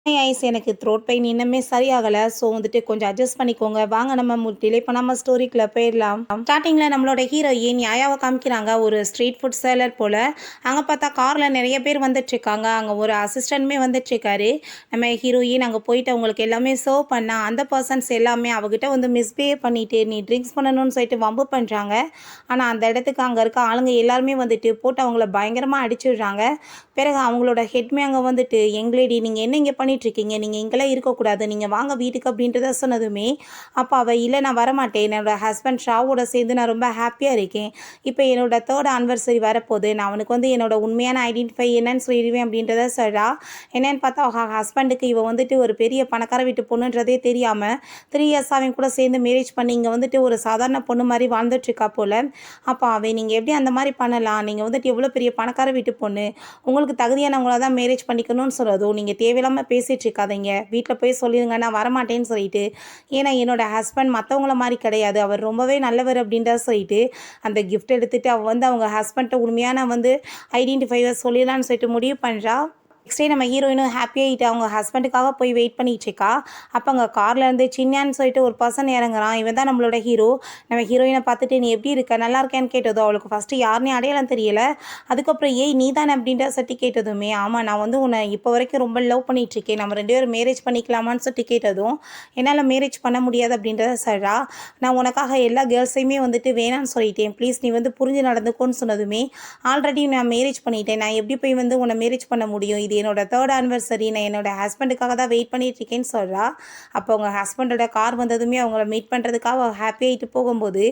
Ice எனக்கு throat pain இன்னுமே சரியாகல. So வந்துட்டு கொஞ்சம் அட்ஜஸ்ட் பண்ணிக்கோங்க. வாங்க நம்ம டிலே பண்ணாம ஸ்டோரிக்குள்ள போயிரலாம். ஸ்டார்ட்டிங்ல நம்மளோட ஹீரோயின் யாயாவ காமிக்கிறாங்க. ஒரு ஸ்ட்ரீட் ஃபுட் செல்லர் போல. அங்க பார்த்தா கார்ல நெறைய பேர் வந்துட்டுருக்காங்க. அங்க ஒரு அசிஸ்டன்ட்மே வந்துட்டுருக்காரு. நம்ம ஹீரோயின் அங்க போயிட்டு அவங்களுக்கு எல்லாமே சர்வ் பண்ணா, அந்த பெர்சன்ஸ் எல்லாமே அவகிட்ட வந்து மிஸ்பிஹேவ் பண்ணிட்டு, நீ ட்ரிங்க்ஸ் பண்ணணும்னு சொல்லிட்டு வம்பு பண்றாங்க. ஆனா அந்த இடத்துக்கு அங்க இருக்க ஆளுங்க எல்லாருமே வந்துட்டு போட்டு அவங்கள பயங்கரமா அடிச்சுடுறாங்க. பிறகு அவங்களோட ஹெட்மே அங்க வந்துட்டு, "யங் லேடி நீங்க என்ன இங்க பண்ணிட்டுருக்கீங்க? நீங்க இங்கலாம் இருக்கக்கூடாது. நீங்க வாங்க வீட்டுக்கு" அப்படின்றத சொன்னதுமே, அப்ப அவ, "இல்ல நான் வரமாட்டேன். என்னோட ஹஸ்பண்ட் ஷாவோட சேர்ந்து நான் ரொம்ப ஹேப்பியா இருக்கேன். இப்ப என்னோட 3rd ஆனிவர்சரி வரப்போது. நான் அவனுக்கு வந்து என்னோட உண்மையான ஐடென்டிஃபை என்னன்னு சொல்லிடுவேன்" அப்படின்றத சொல்றா. என்னன்னு பார்த்தா அவ ஹஸ்பண்டுக்கு இவ வந்துட்டு ஒரு பெரிய பணக்கார வீட்டு பொண்ணுன்றதே தெரியாம 3 இயர்ஸா அவன் கூட சேர்ந்து மேரேஜ் பண்ணி இங்க வந்துட்டு ஒரு சாதாரண பொண்ணு மாரி வாழ்ந்துட்டுருக்கா போல. அப்ப அவன், "நீங்க எப்படி அந்த மாரி பண்ணலாம்? நீங்க வந்துட்டு எவ்வளோ பெரிய பணக்கார வீட்டு பொண்ணு. உங்களுக்கு தகுதியானவங்கள தான் மேரேஜ் பண்ணிக்கணும்னு சொல்றதும், நீங்க தேவையில்லாம பேசிட்டு இருக்காதீங்க. வீட்ல போய் சொல்லிருங்க நான் வரமாட்டேன்னு" சொல்லிட்டு. ஏன்னா என்னோட ஹஸ்பண்ட் மத்தவங்கள மாரி கிடையாது. அவர் ரொம்பவே நல்லவர் அப்படின்றத சொல்லிட்டு, அந்த கிஃப்ட் எடுத்துட்டு அவ வந்து அவங்க ஹஸ்பண்ட்ட உண்மையான வந்து ஐடென்டிஃபைவ சொல்லிடலான்னு சொல்லிட்டு முடிவு பண்றா. நெக்ஸ்ட் டே நம்ம ஹீரோயினும் ஹாப்பியாகிட்டு அவங்க ஹஸ்பண்டுக்காக போய் வெயிட் பண்ணிட்டு இருக்கா. அப்போ அங்கே கார்லேருந்து சின்னியான்னு சொல்லிட்டு ஒரு பர்சன் இறங்குறான். இவன் தான் நம்மளோட ஹீரோ. நம்ம ஹீரோயினை பார்த்துட்டு, "நீ எப்படி இருக்க? நல்லா இருக்கேன்னு" கேட்டதும் அவளுக்கு ஃபஸ்ட்டு யாருனே அடையாளம் தெரியல. அதுக்கப்புறம், "ஏய் நீ தானே?" அப்படின்ற சட்டி கேட்டதுமே, "ஆமாம் நான் வந்து உன்னை இப்போ வரைக்கும் ரொம்ப லவ் பண்ணிகிட்ருக்கேன். நம்ம 2 பேரும் மேரேஜ் பண்ணிக்கலாமான்னு" சொல்லிட்டு கேட்டதும், "என்னால் மேரேஜ் பண்ண முடியாது" அப்படின்றத சொல்றா. "நான் உனக்காக எல்லா கேர்ள்ஸையுமே வந்துட்டு வேணான்னு சொல்லிட்டேன். ப்ளீஸ் நீ வந்து புரிஞ்சு நடந்துக்கோன்னு" சொன்னதுமே, "ஆல்ரெடி நான் மேரேஜ் பண்ணிட்டேன். நான் எப்படி போய் வந்து உன்னை மேரேஜ் பண்ண முடியும்? இது என்னோட 3rd ஆனிவர்சரி. நான் என்னோட ஹஸ்பண்டுக்காக தான் வெயிட் பண்ணிட்டுருக்கேன்னு" சொல்றா. அப்போ அவங்க ஹஸ்பண்டோட கார் வந்ததுமே அவங்கள மீட் பண்ணுறதுக்காக அவ ஹாப்பியாகிட்டு போகும்போது,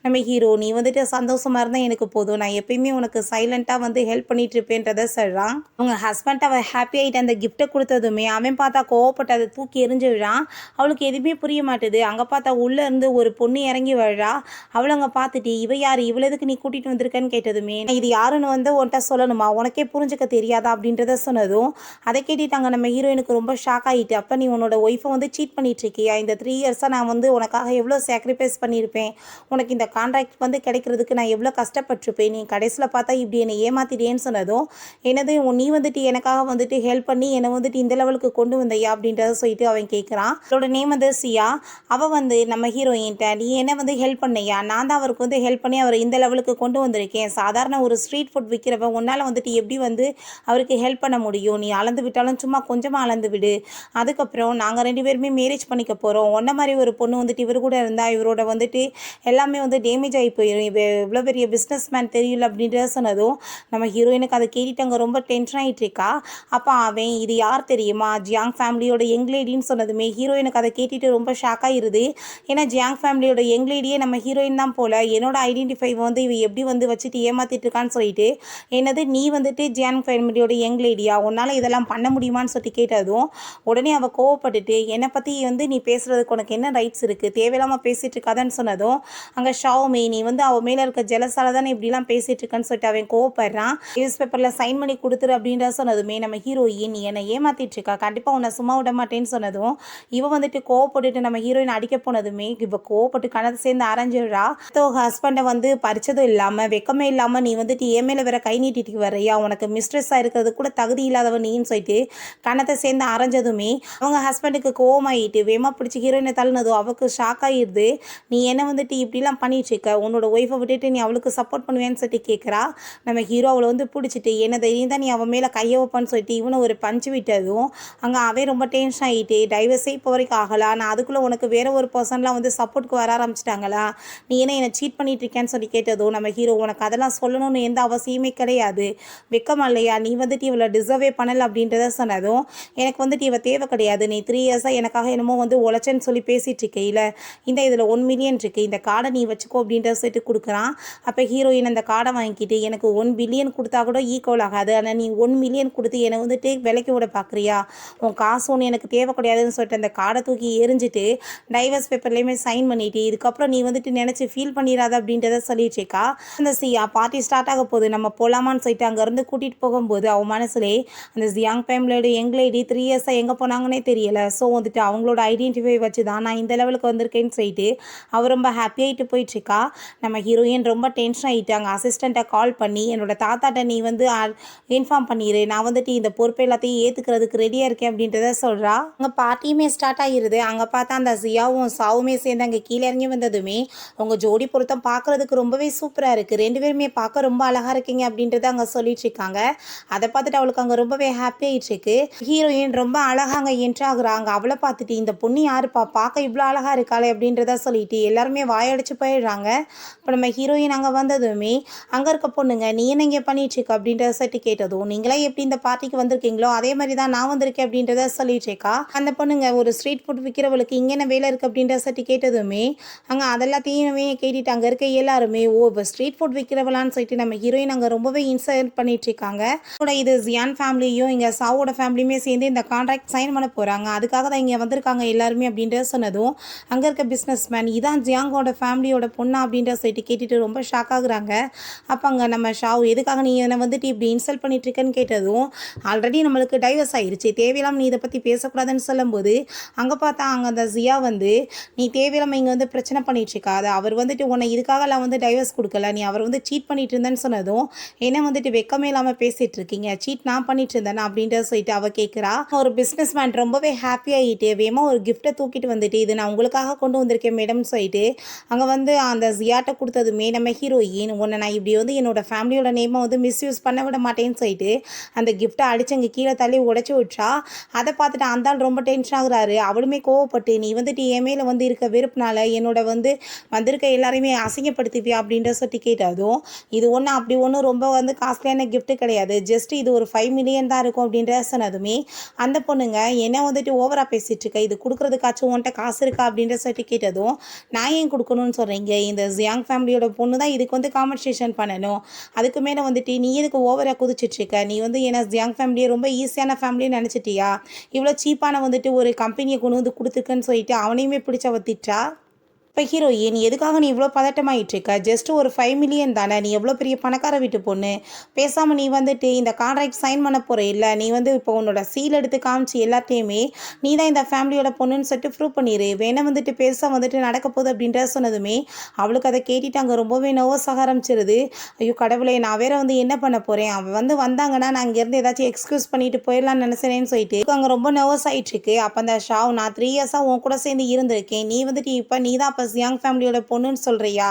நம்ம ஹீரோ, "நீ வந்துட்டு சந்தோஷமா இருந்தா எனக்கு போதும். நான் எப்பயுமே உனக்கு சைலண்ட்டா வந்து ஹெல்ப் பண்ணிட்டு இருப்பேன்றத" சொல்றான். அவங்க ஹஸ்பண்ட் அவ ஹாப்பியாகிட்டு அந்த கிஃப்ட்டை கொடுத்ததுமே அவன் பார்த்தா கோவப்பட்டு அதை தூக்கி எறிஞ்சிடுறான். அவளுக்கு எதுவுமே புரிய மாட்டுது. அங்கே பார்த்தா உள்ளே இருந்து ஒரு பொண்ணு இறங்கி வர்றா. அவள அங்கே பார்த்துட்டு, "இவ யாரு? இவள எதுக்கு நீ கூட்டிட்டு வந்திருக்கன்னு" கேட்டதுமே, "இது யாருன்னு வந்து உன்கிட்ட சொல்லணுமா? உனக்கே புரிஞ்சுக்க தெரியாதா?" அப்படின்றத சொன்னதும், அதை கேட்டுட்டாங்க நம்ம ஹீரோயினுக்கு ரொம்ப ஷாக் ஆகிட்டு. "அப்போ நீ உன்னோட ஒய்ஃபை வந்து சீட் பண்ணிட்டுருக்கியா? இந்த 3 இயர்ஸாக நான் வந்து உனக்காக எவ்வளோ சாக்ரிஃபைஸ் பண்ணியிருப்பேன். உனக்கு இந்த கான்ட்ராக்ட் வந்து கிடைக்கிறதுக்கு நான் எவ்வளோ கஷ்டப்பட்டிருப்பேன். நீ கடைசியில் பார்த்தா இப்படி என்னை ஏமாத்திட்டேன்னு" சொன்னதும், "என்னது நீ வந்துட்டு எனக்காக வந்துட்டு ஹெல்ப் பண்ணி என்னை வந்துட்டு இந்த லெவலுக்கு கொண்டு வந்தையா?" அப்படின்றத சொல்லிட்டு அவன் கேட்குறான். அவளோட நேம் வந்து சியா. அவள் வந்து நம்ம ஹீரோயின்ட்ட, "நீ என்ன வந்து ஹெல்ப் பண்ணையா? நான் தான் அவருக்கு வந்து ஹெல்ப் பண்ணி அவரை இந்த லெவலுக்கு கொண்டு வந்திருக்கேன். சாதாரண ஒரு ஸ்ட்ரீட் ஃபுட் விற்கிறவன் உன்னால் வந்துட்டு எப்படி வந்து அவருக்கு ஹெல்ப் பண்ண முடியும்? நீ அளந்து விட்டாலும் சும்மா கொஞ்சமாக அளந்து விடு. அதுக்கப்புறம் நாங்கள் 2 பேருமே மேரேஜ் பண்ணிக்க போகிறோம். உன்ன மாதிரி ஒரு பொண்ணு வந்துட்டு இவர் கூட இருந்தால் இவரோட வந்துட்டு எல்லாமே வந்து டேமேஜ் ஆகி போயிடும். இவ எவ்வளோ பெரிய பிஸ்னஸ் மேன் தெரியல" அப்படின்றத சொன்னதும், நம்ம ஹீரோயினுக்கு அதை கேட்டுட்டு அங்கே ரொம்ப டென்ஷன் ஆகிட்டு இருக்கா. அப்போ அவன், "இது யார் தெரியுமா? ஜியாங் ஃபேமிலியோட யங் லேடின்னு" சொன்னதுமே ஹீரோயினுக்கு அதை கேட்டுட்டு ரொம்ப ஷாக் ஆகிருது. ஏன்னா ஜியாங் ஃபேமிலியோட யங் லேடியே நம்ம ஹீரோயின் தான் போல. என்னோட ஐடென்டிஃபை வந்து இவ எப்படி வந்து வச்சுட்டு ஏமாத்திட்டு இருக்கான்னு சொல்லிட்டு, "என்னது நீ வந்துட்டு ஜியாங் ஃபேமிலியோட யங் லேடியா? உன்னால் இதெல்லாம் பண்ண முடியுமான்னு" சொல்லி கேட்டதும், உடனே அவள் கோவப்பட்டுட்டு, "என்னை பற்றி வந்து நீ பேசுகிறதுக்கு உனக்கு என்ன ரைட்ஸ் இருக்குது? தேவையில்லாமல் பேசிகிட்டு இருக்காதன்னு" சொன்னதும், அங்கே ஷாவுமே, "நீ வந்து அவள் மேலே இருக்க ஜெலஸால தானே இப்படிலாம் பேசிகிட்டு இருக்கன்னு" சொல்லிட்டு அவன் கோவப்படுறான். நியூஸ் பேப்பரில் சைன் பண்ணி கொடுத்துரு அப்படின்ற சொன்னதுமே நம்ம ஹீரோயின், "நீ என்னை ஏமாத்திட்டு இருக்கா, கண்டிப்பாக உன்னை சும்மா விட மாட்டேன்னு" சொன்னதும், இவ வந்துட்டு கோவப்பட்டுட்டு நம்ம ஹீரோயின் அடிக்க போனதுமே இவ கோவப்பட்டு கணத்தை சேர்ந்து அரைஞ்சிடுறா. ஹஸ்பண்டை வந்து பறிச்சதும் இல்லாமல் வெக்கமே இல்லாமல், "நீ வந்துட்டு என் மேலே வேற கை நீட்டிட்டு வர்றியா? உனக்கு மிஸ்ட்ரெஸ்ஸாக இருக்கிறது கூட தகுதி இல்லாதவன் நீன்னு" சொல்லிட்டு கணத்தை சேர்ந்து அரைஞ்சதுமே அவங்க ஹஸ்பண்டுக்கு கோவமாயிட்டு வேமா பிடிச்சி ஹீரோயினை தள்ளினதும் அவளுக்கு ஷாக் ஆகிடுது. "நீ என்ன வந்துட்டு இப்படிலாம் பண்ணிட்டு இருக்க? உன்னோட ஒய்ஃபை விட்டுட்டு நீ அவளுக்கு சப்போர்ட் பண்ணுவேன்னு" சொல்லிட்டு கேட்குறா. நம்ம ஹீரோ அவளை வந்து பிடிச்சிட்டு, "என்ன தைரியம் தான் நீ அவன் மேலே கையை வைப்பான்னு" சொல்லிட்டு இவனை ஒரு பஞ்சு விட்டதும், அங்கே அவன் ரொம்ப டென்ஷன் ஆகிட்டு, "டைவர்ஸே இப்போ வரைக்கும் ஆகலா, நான் அதுக்குள்ளே உனக்கு வேற ஒரு பர்சன்லாம் வந்து சப்போர்ட்டுக்கு வர ஆரம்பிச்சிட்டாங்களா? நீ என்ன என்னை சீட் பண்ணிட்டு இருக்கேன்னு" சொல்லி கேட்டதும், நம்ம ஹீரோ, "உனக்கு அதெல்லாம் சொல்லணும்னு எந்த அவசியமே கிடையாது. வெக்கமா இல்லையா? நீ வந்துட்டு இவளை டிசர்வே பண்ணலை" அப்படின்றத சொன்னதும், "எனக்கு வந்துட்டு இவ தேவை கிடையாது. நீ 3 இயர்ஸாக எனக்காக என்னமோ வந்து உழைச்சேன்னு சொல்லி பேசிகிட்டு இருக்கையில், இதில் 1 மில்லியன் இருக்குது. இந்த கார்டை நீ வச்சுக்கோ" அப்படின்றத சொல்லிட்டு கொடுக்குறான். அப்போ ஹீரோயின் அந்த கார்டை வாங்கிக்கிட்டு, "எனக்கு 1 பில்லியன் கொடுத்தா கூட ஈக்குவல் ஆகாது. ஆனால் நீ 1 மில்லியன் கொடுத்து என்னை வந்துட்டு விலைக்கு விட பார்க்குறியா? உன் காசு ஒன்று எனக்கு தேவை கிடையாதுன்னு" சொல்லிட்டு அந்த கார்டை தூக்கி எரிஞ்சிட்டு டைவர்ஸ் பேப்பர்லேயுமே சைன் பண்ணிட்டு, "இதுக்கப்புறம் நீ வந்துட்டு நினச்சி ஃபீல் பண்ணிடாத" அப்படின்றத சொல்லிட்டு இருக்கா. அந்த சியா, பார்ட்டி ஸ்டார்ட் ஆக போகுது, நம்ம போகலாமான்னு சொல்லிட்டு அங்கேருந்து கூட்டிகிட்டு போகும்போது அவன் மனசுலே, அந்த ஜியாங் ஃபேமிலியோட யங் லேடி 3 இயர்ஸாக எங்கே போனாங்கன்னே தெரியலை. ஸோ வந்துட்டு அவங்களோட ஐடென்டிஃபை வச்சு தான் நான் இந்த லெவலுக்கு வந்திருக்கேன்னு சொல்லிட்டு அவர் ரொம்ப ஹாப்பியாகிட்டு போயிட்டுருக்கா. நம்ம ஹீரோயின் ரொம்ப டென்ஷன் ஆகிட்டாங்க. அசிஸ்டண்ட்டை கால் பண்ணி என்னோட தாத்தாட்ட நீ வந்து இன்ஃபார்ம் பண்ணிடு, நான் வந்துட்டு இந்த பொறுப்பு எல்லாத்தையும் ஏற்றுக்கிறதுக்கு ரெடியாக இருக்கேன் அப்படின்றத சொல்கிறா. அங்கே பார்ட்டியுமே ஸ்டார்ட் ஆகிடுது. அங்கே பார்த்தா அந்த ஜியாவும் சாவுமே சேர்ந்து அங்கே கீழே இறங்கி வந்ததுமே உங்கள் ஜோடி பொருத்தம் பார்க்குறதுக்கு ரொம்பவே சூப்பராக இருக்குது, 2 பேருமே பார்க்க ரொம்ப அழகாக இருக்கீங்க அப்படின்றத அங்கே சொல்லிட்டு இருக்காங்க. அதை பார்த்துட்டு அவளுக்கு அங்கே ரொம்பவே ஹாப்பி ஆகிட்டுருக்கு. ஹீரோயின் ரொம்ப அழகாக அங்கே என்ட்ரு ஆகுறாங்க. அவளை பார்த்துட்டு இந்த பொண்ணு யாருப்பா, பார்க்க இவ்வளோ அழகாக இருக்காளே அப்படின்றத சொல்லிட்டு எல்லாருமே வாயடிச்சு போயிடுறாங்க. இப்போ நம்ம ஹீரோயின் அங்கே வந்ததுமே அங்கே இருக்க பொண்ணுங்க நீ என்ன இங்கே பண்ணிட்டுருக்க அப்படின்றத சட்டி கேட்டதும் நீங்களே எப்படி இந்த பார்ட்டிக்கு வந்திருக்கீங்களோ அதே மாதிரி தான் நான் வந்திருக்கேன் அப்படின்றத சொல்லிட்டுருக்கா. அந்த பொண்ணுங்க ஒரு ஸ்ட்ரீட் ஃபுட் விற்கிறவளுக்கு இங்கே என்ன வேலை இருக்குது அப்படின்ற சட்டி கேட்டதுமே அங்கே அதெல்லாத்தையுமே கேட்டுட்டு அங்கே இருக்க எல்லாருமே இப்போ ஸ்ட்ரீட் ஃபுட் விற்கிறவளான்னு சொல்லிட்டு நம்ம ஹீரோயின் அங்கே ரொம்பவே இன்சல்ட் பண்ணிட்டுருக்காங்க. இது ஜியான் ஃபேமிலியும் இங்கே சாவோட ஃபேமிலியுமே சேர்ந்து இந்த கான்ட்ராக்ட் சைன் பண்ண போகிறாங்க, அதுக்காக தான் இங்கே வந்திருக்காங்க எல்லாருமே அப்படின்றத சொன்னதும் அங்கே இருக்க பிஸ்னஸ் மேன் இதான் ஜியாங்கோட ஃபேமிலியோட பொண்ணா அப்படின்ற சொல்லிட்டு கேட்டுட்டு ரொம்ப ஷாக் ஆகுறாங்க. அப்போ அங்கே நம்ம ஷாவ் எதுக்காக நீ என்னை வந்துட்டு இப்படி இன்சல்ட் பண்ணிட்டு இருக்கேன்னு கேட்டதும் ஆல்ரெடி நம்மளுக்கு டைவர்ஸ் ஆயிடுச்சு, தேவையில்லாமல் நீ இதை பற்றி பேசக்கூடாதுன்னு சொல்லும்போது அங்கே பார்த்தா அங்கே அந்த ஜியா வந்து நீ தேவையில்லாமல் இங்கே வந்து பிரச்சனை பண்ணிட்டு இருக்காது, அவர் வந்துட்டு உன்னை இதுக்காகலாம் வந்து டைவர்ஸ் கொடுக்கல, நீ அவர் வந்து சீட் பண்ணிட்டு இருந்தேன்னு சொன்னதும் என்ன வந்துட்டு வெக்கமே இல்லாமல் பேசிகிட்டு இருக்கீங்க, சீட் நான் பண்ணிட்டு இருந்தேன் அப்படின்றத சொல்லிட்டு அவள் கேட்குறா. ஒரு பிஸ்னஸ் மேன் ரொம்பவே ஹாப்பி ஆகிட்டு வேகமாக ஒரு கிஃப்ட்டை தூக்கிட்டு வந்துட்டு இது நான் உங்களுக்காக கொண்டு வந்திருக்கேன் மேடம்னு சொல்லிட்டு அங்கே வந்து அந்த ஜியாட்டை கொடுத்ததுமே நம்ம ஹீரோயின் உன்னை நான் இப்படி வந்து என்னோட ஃபேமிலியோட நேமை வந்து மிஸ்யூஸ் பண்ண விட மாட்டேன்னு சொல்லிட்டு அந்த கிஃப்ட்டை அடிச்சு அங்கே கீழே தள்ளி உடச்சி விட்றா. அதை பார்த்துட்டு அந்த ஆள் ரொம்ப டென்ஷன் ஆகுறாரு. அவளுமே கோவப்பட்டு நீ வந்துட்டு என் மேலே வந்து இருக்க வெறுப்புனால என்னோட வந்து வந்திருக்க எல்லாரையுமே அசிங்கப்படுத்திப்பியா அப்படின்ற சொல்லி கேட்டதும் இது ஒன்றும் அப்படி ஒன்றும் ரொம்ப வந்து காஸ்ட்லியான கிஃப்ட்டு கிடையாது, ஜஸ்ட் இது ஒரு 5 மில்லியன் தான் இருக்கும் அப்படின்ற சொன்னதுமே அந்த பொண்ணுங்க என்ன வந்துட்டு ஓவராக பேசிகிட்டு இருக்க, இது கொடுக்குறதுக்காச்சும் உன்ட்ட காசு இருக்கா அப்படின்ற சொல்லி கேட்டதும் நான் ஏன் கொடுக்கணும்னு சொல்கிறீங்க, இந்த ஜியாங் ஃபேமிலியோட பொண்ணு தான் இதுக்கு வந்து காம்பன்சேஷன் பண்ணணும், அதுக்கு மேலே வந்துட்டு நீ எதுக்கு ஓவராக குதிச்சிட்ருக்க, நீ வந்து ஏன்னா ஜியாங் ஃபேமிலியை ரொம்ப ஈஸியான ஃபேமிலின்னு நினச்சிட்டியா, இவ்வளோ சீப்பான வந்துட்டு ஒரு கம்பெனியை கொண்டு வந்து கொடுத்துருக்குன்னு சொல்லிட்டு அவனையுமே பிடிச்ச வத்திட்டா. இப்போ ஹீரோயின் எதுக்காக நீ இவ்வளோ பதட்டமாயிட்டுருக்க, ஜஸ்ட் ஒரு 5 மில்லியன் தானே, நீ எவ்வளோ பெரிய பணக்கார வீட்டு பொண்ணு, பேசாமல் நீ வந்துட்டு இந்த கான்ட்ராக்ட் சைன் பண்ண போகிற இல்லை, நீ வந்து இப்போ உன்னோட சீல் எடுத்து காமிச்சு எல்லாத்தையுமே நீ தான் இந்த ஃபேமிலியோட பொண்ணுன்னு சொல்லிட்டு ப்ரூவ் பண்ணிடு, வேணா வந்துட்டு பெருசாக வந்துட்டு நடக்க போகுது அப்படின்ற சொன்னதுமே அவளுக்கு அதை கேட்டுட்டு அங்கே ரொம்பவே நர்வஸ் ஆக ஆரம்பிச்சிருது. ஐயோ கடவுளே நான் வேற வந்து என்ன பண்ண போகிறேன், அவன் வந்து வந்தாங்கன்னா நான் இங்கேருந்து ஏதாச்சும் எக்ஸ்கியூஸ் பண்ணிட்டு போயிடலான்னு நினச்சேன்னு சொல்லிட்டு அங்கே ரொம்ப நர்வஸ் ஆகிட்டுருக்கு. அப்போ அந்த ஷாவ் நான் 3 இயர்ஸாக உன் கூட சேர்ந்து இருந்திருக்கேன், நீ வந்துட்டு இப்போ நீ தான் ஜியாங் ஃபேமிலியோட பொண்ணுன்னு சொல்கிறியா,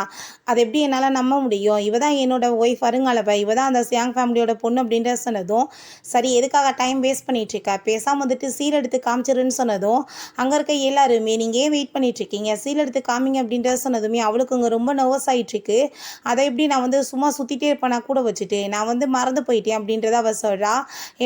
அது எப்படி என்னால் நம்ப முடியும், இவ தான் என்னோட ஒய்ஃப் வருங்காலப்ப, இவ தான் அந்த ஜியாங் ஃபேமிலியோட பொண்ணு அப்படின்ற சொன்னதும் சரி எதுக்காக டைம் வேஸ்ட் பண்ணிகிட்ருக்க, பேசாமல் வந்துட்டு சீல் எடுத்து காமிச்சிருன்னு சொன்னதும் அங்கே இருக்க எல்லாருமே நீங்கள் ஏன் வெயிட் பண்ணிகிட்ருக்கீங்க, சீல் எடுத்து காமிங்க அப்படின்ற சொன்னதுமே அவளுக்கு அங்கே ரொம்ப நர்வஸ் ஆகிட்டுருக்கு. அதை எப்படி நான் வந்து சும்மா சுற்றிட்டே இருப்பேன் கூட வச்சுட்டு நான் வந்து மறந்து போயிட்டேன் அப்படின்றத அவள் சொல்கிறா.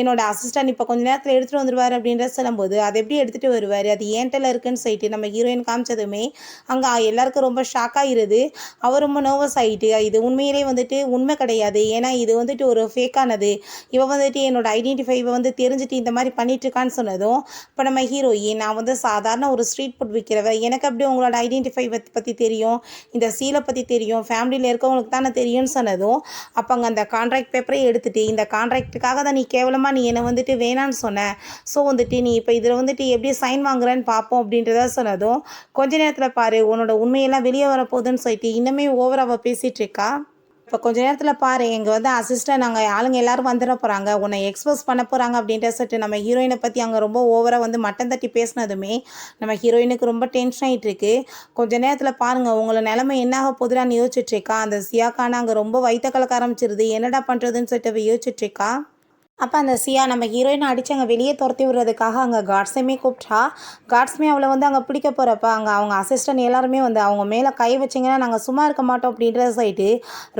என்னோட அசிஸ்டன்ட் இப்போ கொஞ்சம் நேரத்தில் எடுத்துகிட்டு வந்துடுவார் அப்படின்ற சொல்லும்போது அதை எப்படி எடுத்துகிட்டு வருவார், அது ஏன்டல இருக்குன்னு சொல்லிட்டு நம்ம ஹீரோயின் காமிச்சதுமே அங்கே எல்லாருக்கும் ரொம்ப ஷாக் ஆகிருது. அவர் ரொம்ப நர்வஸ் ஆகிட்டு இது உண்மையிலே வந்துட்டு உண்மை கிடையாது, ஏன்னா இது வந்துட்டு ஒரு ஃபேக்கானது, இவ வந்துட்டு என்னோட ஐடென்டிஃபைவை வந்து தெரிஞ்சுட்டு இந்த மாதிரி பண்ணிட்டுருக்கான்னு சொன்னதும் இப்போ நம்ம ஹீரோயின் நான் வந்து சாதாரண ஒரு ஸ்ட்ரீட் ஃபுட் விற்கிறவ, எனக்கு அப்படி உங்களோட ஐடென்டிஃபை பற்றி தெரியும், இந்த சீலை பற்றி தெரியும், ஃபேமிலியில் இருக்கவங்களுக்கு தானே தெரியும்னு சொன்னதும் அப்போ அங்கே அந்த கான்ட்ராக்ட் பேப்பரை எடுத்துகிட்டு இந்த கான்ட்ராக்டுக்காக தான் நீ கேவலமாக நீ என்னை வந்துட்டு வேணான்னு சொன்ன, ஸோ வந்துட்டு நீ இப்போ இதில் வந்துட்டு எப்படி சைன் வாங்குறேன்னு பார்ப்போம் அப்படின்றத சொன்னதும் கொஞ்ச நேரத்தில் பாரு உன்னோட உண்மையெல்லாம் வெளியே வரப்போகுதுன்னு சொல்லிட்டு இன்னுமே ஓவராக பேசிகிட்டு இருக்கா. இப்போ கொஞ்ச நேரத்தில் பாரு எங்கள் வந்து அசிஸ்டன்ட் நாங்கள் ஆளுங்க எல்லோரும் வந்துட போகிறாங்க, உன்னை எக்ஸ்போஸ் பண்ண போகிறாங்க அப்படின்ற சொல்லிட்டு நம்ம ஹீரோயினை பற்றி அங்கே ரொம்ப ஓவராக வந்து மட்டம் தட்டி பேசினதுமே நம்ம ஹீரோயினுக்கு ரொம்ப டென்ஷன் ஆகிட்டு இருக்கு. கொஞ்ச நேரத்தில் பாருங்கள் உங்களை நிலைமை என்னாக போகுதுன்னு யோசிச்சுட்ருக்கா. அந்த சியாக்கான அங்கே ரொம்ப வயிற்ற கலக்க ஆரம்பிச்சிருது, என்னடா பண்ணுறதுன்னு சொல்லிட்டு யோசிச்சுட்ருக்கா. அப்போ அந்த சியா நம்ம ஹீரோயினை அடித்து அங்கே வெளியே துரத்தி விடுறதுக்காக அங்கே கார்ட்ஸையுமே கூப்பிட்டா. கார்ட்ஸுமே அவளை வந்து அங்கே பிடிக்க போகிறப்ப அங்கே அவங்க அசிஸ்டன்ட் எல்லாருமே வந்து அவங்க மேலே கை வச்சிங்கன்னா நாங்கள் சும்மா இருக்க மாட்டோம் அப்படின்றத சொல்லிட்டு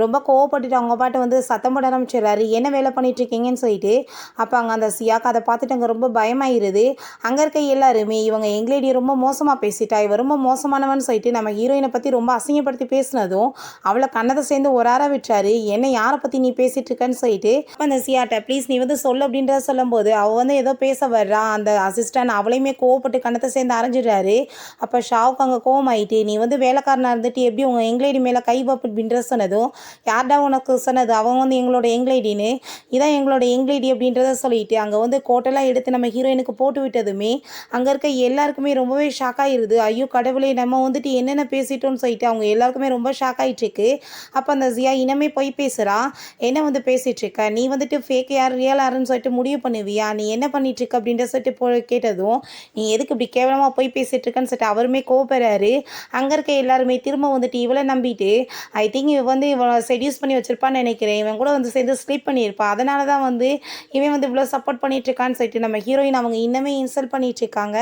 ரொம்ப கோவப்பட்டுட்டு அவங்க பாட்டு வந்து சத்தம் போட ஆரம்பிச்சிடுறாரு, என்ன வேலை பண்ணிட்டுருக்கீங்கன்னு சொல்லிட்டு. அப்போ அங்கே அந்த சியாக்கு அதை பார்த்துட்டு அங்கே ரொம்ப பயமாயிருது. அங்கே இருக்க எல்லாருமே இவங்க எங்களேடி ரொம்ப மோசமாக பேசிட்டா, இவ ரொம்ப மோசமானவன்னு சொல்லிட்டு நம்ம ஹீரோயினை பற்றி ரொம்ப அசிங்கப்படுத்தி பேசினதும் அவளை கண்ணதை சேர்ந்து ஒரு ஆற விட்டாரு, என்ன யாரை பற்றி நீ பேசிகிட்டு இருக்கன்னு சொல்லிட்டு. அப்போ அந்த சியாட்ட ப்ளீஸ் நீ வந்து சொல்லு அப்படின்றத சொல்லும்போது அவள் வந்து ஏதோ பேச வர்றா. அந்த அசிஸ்டன்ட் அவளையுமே கோவப்பட்டு கண்ணத்தை சேர்ந்து அரைஞ்சிடுறாரு. அப்போ ஷாவுக்கு அங்கே கோவமாயிட்டு, நீ வந்து வேலைக்காரனாக இருந்துட்டு எப்படி உங்கள் எங்லேடி மேலே கை வைப்பு அப்படின்றத சொன்னதும், யார்டா உனக்கு சொன்னது, அவன் வந்து எங்களோட எங்லேடின்னு, இதான் எங்களோட எங்லேடி அப்படின்றத சொல்லிட்டு அங்கே வந்து கோட்டெல்லாம் எடுத்து நம்ம ஹீரோயினுக்கு போட்டு விட்டதுமே அங்கே இருக்க எல்லாருக்குமே ரொம்பவே ஷாக் ஆகிடுது. ஐயோ கடவுளே, நம்ம வந்துட்டு என்னென்ன பேசிட்டோம்னு சொல்லிட்டு அவங்க எல்லாருக்குமே ரொம்ப ஷாக் ஆகிட்டுருக்கு. அப்போ அந்த ஜியா இனமே போய் பேசுகிறா. என்ன வந்து பேசிகிட்ருக்க, நீ வந்துட்டு ஃபேக் யார் ரியல் யாருன்னு சொல்லிட்டு முடிவு பண்ணுவியா, நீ என்ன பண்ணிகிட்ருக்க அப்படின்ற சொல்லிட்டு கேட்டதும், நீ எதுக்கு இப்படி கேவலமாக போய் பேசிகிட்ருக்கன்னு சொல்லிட்டு அவருமே கோவப்படுறாரு. அங்கே இருக்க எல்லாருமே திரும்ப வந்துட்டு இவளை நம்பிட்டு, ஐ திங்க் இவன் வந்து இவன் செடியூஸ் பண்ணி வச்சிருப்பான்னு நினைக்கிறேன், இவன் கூட வந்து சேர்ந்து ஸ்லீப் பண்ணியிருப்பா, அதனால தான் வந்து இவன் வந்து இவ்வளோ சப்போர்ட் பண்ணிகிட்ருக்கான்னு சொல்லிட்டு நம்ம ஹீரோயின் அவங்க இன்னமே இன்சல்ட் பண்ணிகிட்ருக்காங்க.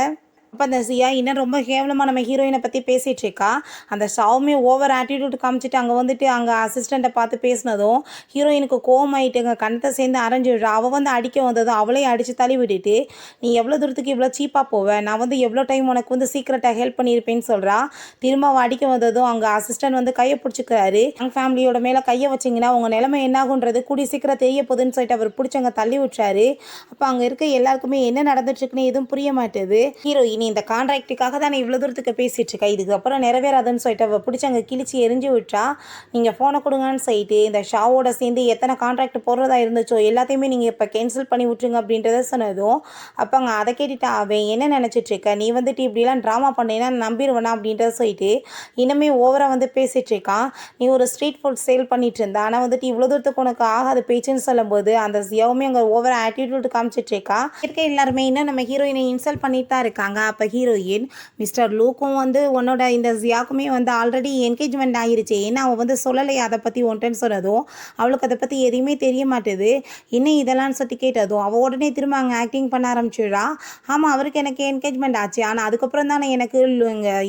அப்போ அந்த சியா இன்னும் ரொம்ப கேவலமாக நம்ம ஹீரோயினை பற்றி பேசிகிட்டு இருக்கா. அந்த ஷாவுமே ஓவர் ஆட்டிடியூட் காமிச்சிட்டு அங்கே வந்துட்டு அங்கே அசிஸ்டண்ட்டை பார்த்து பேசினதும் ஹீரோயினுக்கு கோவமாயிட்டு அங்கே கணத்தை சேர்ந்து அரைஞ்சிடுறா. அவள் வந்து அடிக்க வந்ததும் அவளையும் அடித்து தள்ளி விட்டுட்டு, நீ எவ்வளோ தூரத்துக்கு இவ்வளோ சீப்பாக போவேன், நான் வந்து எவ்வளோ டைம் உனக்கு வந்து சீக்கிரட்டாக ஹெல்ப் பண்ணியிருப்பேன்னு சொல்கிறா. திரும்ப அவள் அடிக்க வந்ததும் அங்கே அசிஸ்டன்ட் வந்து கையை பிடிச்சிக்கிறாரு. எங்கள் ஃபேமிலியோட மேலே கையை வச்சிங்கன்னா உங்கள் நிலைமை என்னாகுன்றது கூடி சீக்கிரம் தெரிய போகுதுன்னு சொல்லிட்டு அவர் பிடிச்சி அங்கே தள்ளி விட்டுறாரு. அப்போ அங்கே இருக்க எல்லாருக்குமே என்ன நடந்துட்டுருக்குன்னு எதுவும் புரிய மாட்டேது. ஹீரோயின் இந்த கான்ட்ராக்டுக்காக தான் நான் இவ்வளோ தூரத்துக்கு பேசிகிட்டு இருக்கேன், இதுக்கப்புறம் நிறைவேறாதுன்னு சொல்லிட்டு அவள் பிடிச்சி அங்கே கிழிச்சி எரிஞ்சு விட்டா. நீங்கள் ஃபோனை கொடுங்கன்னு சொல்லிட்டு இந்த ஷாவோட சேர்ந்து எத்தனை கான்ட்ராக்ட் போடுறதா இருந்துச்சோ எல்லாத்தையுமே நீங்கள் இப்போ கேன்சல் பண்ணி விட்டுருங்க அப்படின்றத சொன்னதும், அப்போ அங்கே அதை கேட்டுட்டு அவன் என்ன நினச்சிட்ருக்க, நீ வந்துட்டு இப்படிலாம் ட்ராமா பண்ணேன்னா நம்பிடுவேனா அப்படின்றத சொல்லிட்டு இன்னுமே ஓவராக வந்து பேசிகிட்ருக்கான். நீ ஒரு ஸ்ட்ரீட் ஃபுட் சேல் பண்ணிட்டு இருந்தா, ஆனால் வந்துட்டு இவ்வளோ தூரத்துக்கு உனக்கு ஆகாத பேச்சுன்னு சொல்லும்போது அந்த ஜியாவுமே அங்கே ஓவராக ஆட்டிடியூட் காமிச்சிட்ருக்கா. இருக்க எல்லாருமே இன்னும் நம்ம ஹீரோயினை இன்சல்ட் பண்ணிட்டு தான் இருக்காங்க. அப்போ ஹீரோயின், மிஸ்டர் லூக்கும் வந்து உன்னோட இந்த ஜியாக்குமே வந்து ஆல்ரெடி என்கேஜ்மெண்ட் ஆகிருச்சு, ஏன்னா அவள் வந்து சொல்லலை அதை பற்றி ஒன்றுன்னு சொன்னதும் அவளுக்கு அதை பற்றி எதுவுமே தெரிய மாட்டேது. இன்னும் இதெல்லாம் சொல்லி கேட்டதும் அவள் உடனே திரும்ப அங்கே ஆக்டிங் பண்ண ஆரம்பிச்சிடுறா. ஆமாம், அவருக்கு எனக்கு என்கேஜ்மெண்ட் ஆச்சு, ஆனால் அதுக்கப்புறம் தானே எனக்கு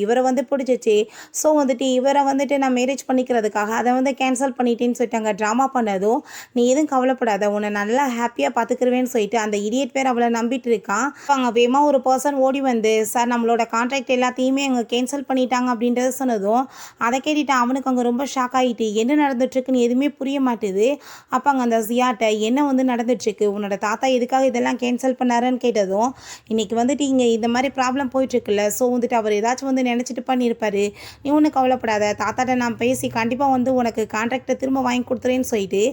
இவரை வந்து பிடிச்சிச்சு, ஸோ வந்துட்டு இவரை வந்துட்டு நான் மேரேஜ் பண்ணிக்கிறதுக்காக அதை வந்து கேன்சல் பண்ணிட்டேன்னு சொல்லிட்டு அங்கே ட்ராமா பண்ணதும், நீ எதுவும் கவலைப்படாத, உன்னை நல்லா ஹாப்பியாக பார்த்துக்கிருவேன்னு சொல்லிட்டு அந்த இடியட் பேர் அவளை நம்பிட்டு இருக்கான். அங்கே வேமா ஒரு பர்சன் ஓடி வந்து, சார் நம்மளோட கான்ட்ராக்ட் எல்லாத்தையுமே அங்கே கேன்சல் பண்ணிட்டாங்க அப்படின்றத சொன்னதும் அதை கேட்டுட்டு அவனுக்கு அங்கே ரொம்ப ஷாக் ஆகிட்டு என்ன நடந்துட்டுருக்குன்னு எதுவுமே புரிய மாட்டுது. அப்போ அங்கே அந்த ஜியாட்ட என்ன வந்து நடந்துட்டுருக்கு, உன்னோட தாத்தா எதுக்காக இதெல்லாம் கேன்சல் பண்ணாருன்னு கேட்டதும், இன்றைக்கி வந்துட்டு இங்கே இந்த மாதிரி ப்ராப்ளம் போயிட்டுருக்குல்ல, ஸோ வந்துட்டு அவர் ஏதாச்சும் வந்து நினச்சிட்டு பண்ணியிருப்பாரு, நீ ஒன்றும் கவலைப்படாத, தாத்தாட்ட நான் பேசி கண்டிப்பாக வந்து உனக்கு கான்ட்ராக்டை திரும்ப வாங்கி கொடுத்துறேன்னு சொல்லிட்டு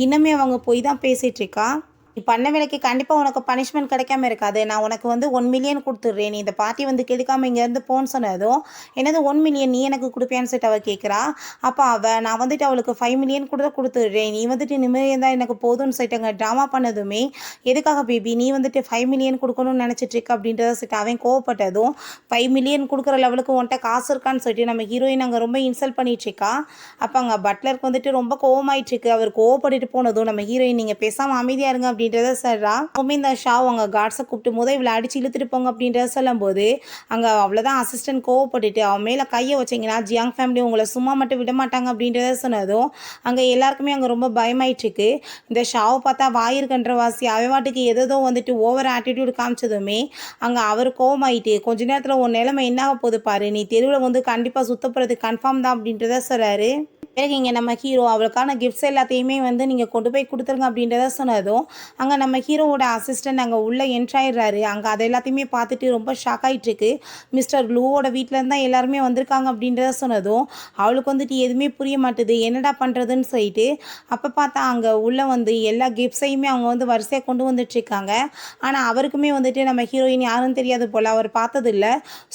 இன்னுமே அவங்க போய் தான் பேசிகிட்ருக்கா. நீ பண்ண வேலைக்கு கண்டிப்பாக உனக்கு பனிஷ்மெண்ட் கிடைக்காம இருக்காது, நான் உனக்கு வந்து 1 மில்லியன் கொடுத்துட்றேன், நீ இந்த பார்ட்டி வந்து கெடுக்காமல் இங்கேருந்து போன்னு சொன்னதும், என்னது 1 மில்லியன் நீ எனக்கு கொடுப்பியான்னு சொல்லிட்டு அவள் கேட்குறா. அப்போ நான் வந்துட்டு அவளுக்கு 5 மில்லியன் கூட கொடுத்துட்றேன், நீ வந்துட்டு நிம்மதியாக தான் எனக்கு போதும்னு சொல்லிட்டு அங்கே ட்ராமா பண்ணதுமே, எதுக்காக பேபி நீ வந்துட்டு 5 மில்லியன் கொடுக்கணும்னு நினச்சிட்ருக்க அப்படின்றத சொல்லிட்டு அவன் கோவப்பட்டதும், 5 மில்லியன் கொடுக்குற லெவலுக்கு உன்ட்ட காசு இருக்கான்னு சொல்லிட்டு நம்ம ஹீரோயின் அங்கே ரொம்ப இன்சல்ட் பண்ணிகிட்ருக்கா. அப்போ அங்கே பட்லருக்கு வந்துட்டு ரொம்ப கோவமாயிட்டுருக்கு. அவர் கோவப்பட்டுட்டு போனதும் நம்ம ஹீரோயின், நீங்கள் பேசாமல் அமைதியாக இருங்க அப்படின்றத சொல்கிறா. அப்பவுமே இந்த ஷா அவங்க கார்ட்ஸை கூப்பிட்டு போது இவளை அடிச்சு இழுத்துட்டு போங்க அப்படின்றத சொல்லும்போது அங்கே அவ்வளோதான் அசிஸ்டன்ட் கோவப்பட்டுட்டு அவன் மேலே கையை வச்சிங்கன்னா ஜியாங் ஃபேமிலி உங்களை சும்மா மட்டும் விட மாட்டாங்க அப்படின்றத சொன்னதும் அங்கே எல்லாருக்குமே அங்கே ரொம்ப பயமாயிட்டுருக்கு. இந்த ஷாவை பார்த்தா வாயிருக்கன்ற வாசி அவைவாட்டுக்கு எதோ வந்துட்டு ஓவர் ஆட்டிடியூட் காமிச்சதுமே அங்கே அவர் கோவமாயிட்டு, கொஞ்ச நேரத்தில் உன் நிலைமை என்ன ஆக போகுது பாரு, நீ தெருவில் வந்து கண்டிப்பாக சுத்தப்படுறது கன்ஃபார்ம் தான் அப்படின்றத சொல்கிறாரு. பிறகு இங்கே நம்ம ஹீரோ அவளுக்கான கிஃப்ட்ஸ் எல்லாத்தையுமே வந்து நீங்கள் கொண்டு போய் கொடுத்துருங்க அப்படின்றத சொன்னதும் அங்கே நம்ம ஹீரோவோட அசிஸ்டன்ட் அங்கே உள்ளே என்ட்ராயிடுறாரு. அங்கே அதை எல்லாத்தையுமே பார்த்துட்டு ரொம்ப ஷாக் ஆகிட்டுருக்கு. மிஸ்டர் ப்ளூவோட வீட்டிலேருந்து தான் எல்லாருமே வந்திருக்காங்க அப்படின்றத சொன்னதும் அவளுக்கு வந்துட்டு எதுவுமே புரிய மாட்டுது, என்னடா பண்ணுறதுன்னு சொல்லிட்டு. அப்போ பார்த்தா அங்கே உள்ளே வந்து எல்லா கிஃப்ட்ஸையுமே அவங்க வந்து வரிசையாக கொண்டு வந்துட்டுருக்காங்க. ஆனால் அவருக்குமே வந்துட்டு நம்ம ஹீரோயின் யாருன்னு தெரியாது போல், அவர் பார்த்ததில்ல.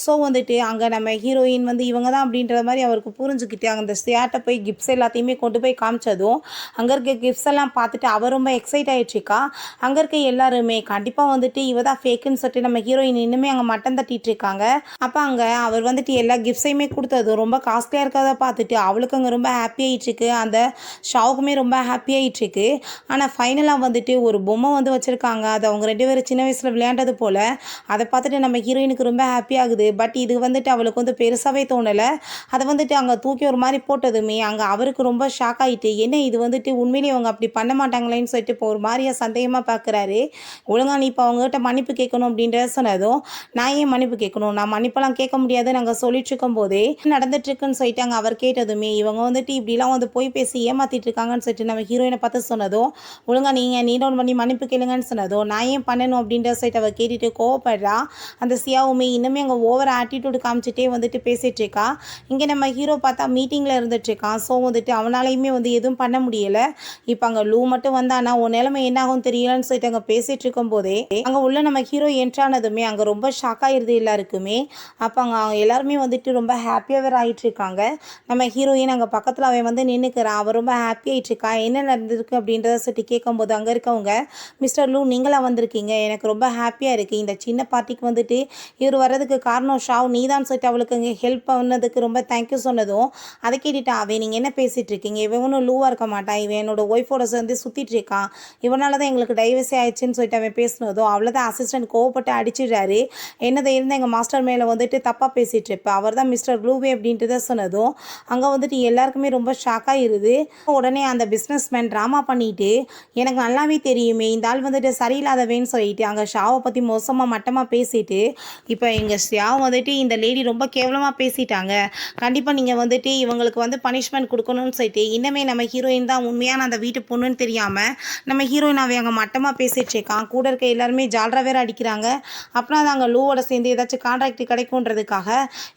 ஸோ வந்துட்டு அங்கே நம்ம ஹீரோயின் வந்து இவங்க தான் அப்படின்ற மாதிரி அவருக்கு புரிஞ்சுக்கிட்டு அந்த ஸ்டேட்டை போய் கிஃப்ட்ஸ் எல்லாத்தையுமே கொண்டு போய் காமிச்சதும் அங்கே இருக்க கிஃப்ட்ஸ் எல்லாம் பார்த்துட்டு அவர் ரொம்ப எக்ஸைட் ஆகிடுச்சிக்கா. அங்கே இருக்க எல்லாருமே கண்டிப்பாக வந்துட்டு இவ தான் ஃபேக்குன்னு சொல்லிட்டு நம்ம ஹீரோயின் இன்னுமே அங்கே மட்டம் தட்டிட்டு இருக்காங்க. அப்போ அங்கே அவர் வந்துட்டு எல்லா கிஃப்ட்ஸையுமே கொடுத்ததும் ரொம்ப காஸ்ட்லியாக இருக்கிறத பார்த்துட்டு அவளுக்கு அங்கே ரொம்ப ஹாப்பி ஆகிட்டுருக்கு. அந்த ஷாவுக்குமே ரொம்ப ஹாப்பி ஆகிட்டுருக்கு. ஆனால் ஃபைனலாக வந்துட்டு ஒரு பொம்மை வந்து வச்சுருக்காங்க, அது அவங்க 2 பேரும் சின்ன வயசில் விளையாண்டது போல். அதை பார்த்துட்டு நம்ம ஹீரோயினுக்கு ரொம்ப ஹாப்பி ஆகுது. பட் இது வந்துட்டு அவளுக்கு வந்து பெருசாகவே தோணலை. அதை வந்துட்டு அங்கே தூக்கி ஒரு மாதிரி போட்டதுமே அங்கே அங்கே அவருக்கு ரொம்ப ஷாக் ஆகிட்டு என்ன இது வந்துட்டு உண்மையிலேயே அவங்க அப்படி பண்ண மாட்டாங்களேன்னு சொல்லிட்டு இப்போ ஒரு மாதிரியா சந்தேகமாக பார்க்குறாரு. ஒழுங்கா நீ இப்போ அவங்ககிட்ட மன்னிப்பு கேட்கணும் அப்படின்றத சொன்னதும் நான் ஏன் மன்னிப்பு கேட்கணும், நான் மன்னிப்பெல்லாம் கேட்க முடியாதுன்னு நாங்கள் சொல்லிட்டு இருக்கும் போதே நடந்துட்டுருக்குன்னு சொல்லிட்டு அங்கே அவர் கேட்டதுமே இவங்க வந்துட்டு இப்படிலாம் வந்து போய் பேசி ஏமாற்றிட்டு இருக்காங்கன்னு சொல்லிட்டு நம்ம ஹீரோயினை பார்த்து சொன்னதும் ஒழுங்கா நீங்கள் நீடவுன் பண்ணி மன்னிப்பு கேளுங்கன்னு சொன்னதும் நான் ஏன் பண்ணணும் அப்படின்ற சொல்லிட்டு அவள் கேட்டுட்டு கோவப்படுறா. அந்த சியாவுமே இன்னுமே அங்கே ஓவர் ஆட்டிடியூட் காமிச்சிட்டே வந்துட்டு பேசிகிட்டு இருக்கா. இங்கே நம்ம ஹீரோ பார்த்தா மீட்டிங்கில் இருந்துட்டுருக்கான். ஸோ வந்துட்டு அவனாலையுமே வந்து எதுவும் பண்ண முடியலை. இப்போ அங்கே லூ மட்டும் வந்தானா உன் நிலைமை என்ன ஆகும் தெரியலன்னு சொல்லிட்டு அங்கே பேசிகிட்டு இருக்கும் போதே அங்கே உள்ள நம்ம ஹீரோ என்ட்ரானதுமே அங்கே ரொம்ப ஷாக் ஆகிடுது எல்லாருக்குமே. அப்போ அங்கே எல்லாருமே வந்துட்டு ரொம்ப ஹாப்பியாக வேறு ஆகிட்டு இருக்காங்க. நம்ம ஹீரோயின் அங்கே பக்கத்தில் அவன் வந்து நின்றுக்கிறான். அவன் ரொம்ப ஹாப்பி ஆகிட்டு இருக்கா. என்ன நடந்திருக்கு அப்படின்றத சொல்லிட்டு கேட்கும்போது அங்கே இருக்கவங்க மிஸ்டர் லூ நீங்களாக வந்திருக்கீங்க, எனக்கு ரொம்ப ஹாப்பியாக இருக்குது. இந்த சின்ன பார்ட்டிக்கு வந்துட்டு இவர் வர்றதுக்கு காரணம் ஷாவ் நீ தான் சொல்லிட்டு அவளுக்கு இங்கே ஹெல்ப் பண்ணதுக்கு ரொம்ப தேங்க்யூ சொன்னதும் அதை கேட்டுட்டா அவன் நீங்கள் என்ன பேசிகிட்டு இருக்கீங்க, இவன் ஒன்றும் லூவாக இருக்க மாட்டான், இவன் என்னோட ஒய்ஃபோட சேர்ந்து சுற்றிட்டு இருக்கான், இவனால தான் எங்களுக்கு டைவர்ஸே ஆயிடுச்சுன்னு சொல்லிட்டு அவன் பேசினதும் அவ்வளோதான் அசிஸ்டன்ட் கோவப்பட்டு அடிச்சிடுறாரு. என்னதை இருந்தால் எங்கள் மாஸ்டர் மேலே வந்துட்டு தப்பாக பேசிகிட்டு இருப்பேன், அவர் தான் மிஸ்டர் ப்ளூவே அப்படின்ட்டு தான் சொன்னதும் அங்கே வந்துட்டு எல்லாருக்குமே ரொம்ப ஷாக்காக இருது. உடனே அந்த பிஸ்னஸ் மேன் ட்ராமா பண்ணிட்டு எனக்கு நல்லாவே தெரியுமே இந்த ஆள் வந்துட்டு சரியில்லாதவேன்னு சொல்லிட்டு அங்கே ஷாவை பற்றி மோசமாக மட்டமாக பேசிட்டு இப்போ எங்கள் ஷாவை வந்துட்டு இந்த லேடி ரொம்ப கேவலமாக பேசிட்டாங்க, கண்டிப்பாக நீங்கள் வந்துட்டு இவங்களுக்கு வந்து பனிஷ்மெண்ட் கொடுக்கணும்னு சொல்லிட்டு இன்னமே நம்ம ஹீரோயின் தான் உண்மையான அந்த வீட்டு பொண்ணுன்னு தெரியாமல் நம்ம ஹீரோயின் அவன் அங்கே மட்டமாக பேசிட்டு இருக்கான். கூட இருக்க எல்லாருமே ஜால்ரா வேறு அடிக்கிறாங்க. அப்புறம் அது அங்கே லூவோட சேர்ந்து ஏதாச்சும் கான்ட்ராக்ட் கிடைக்குன்றதுக்காக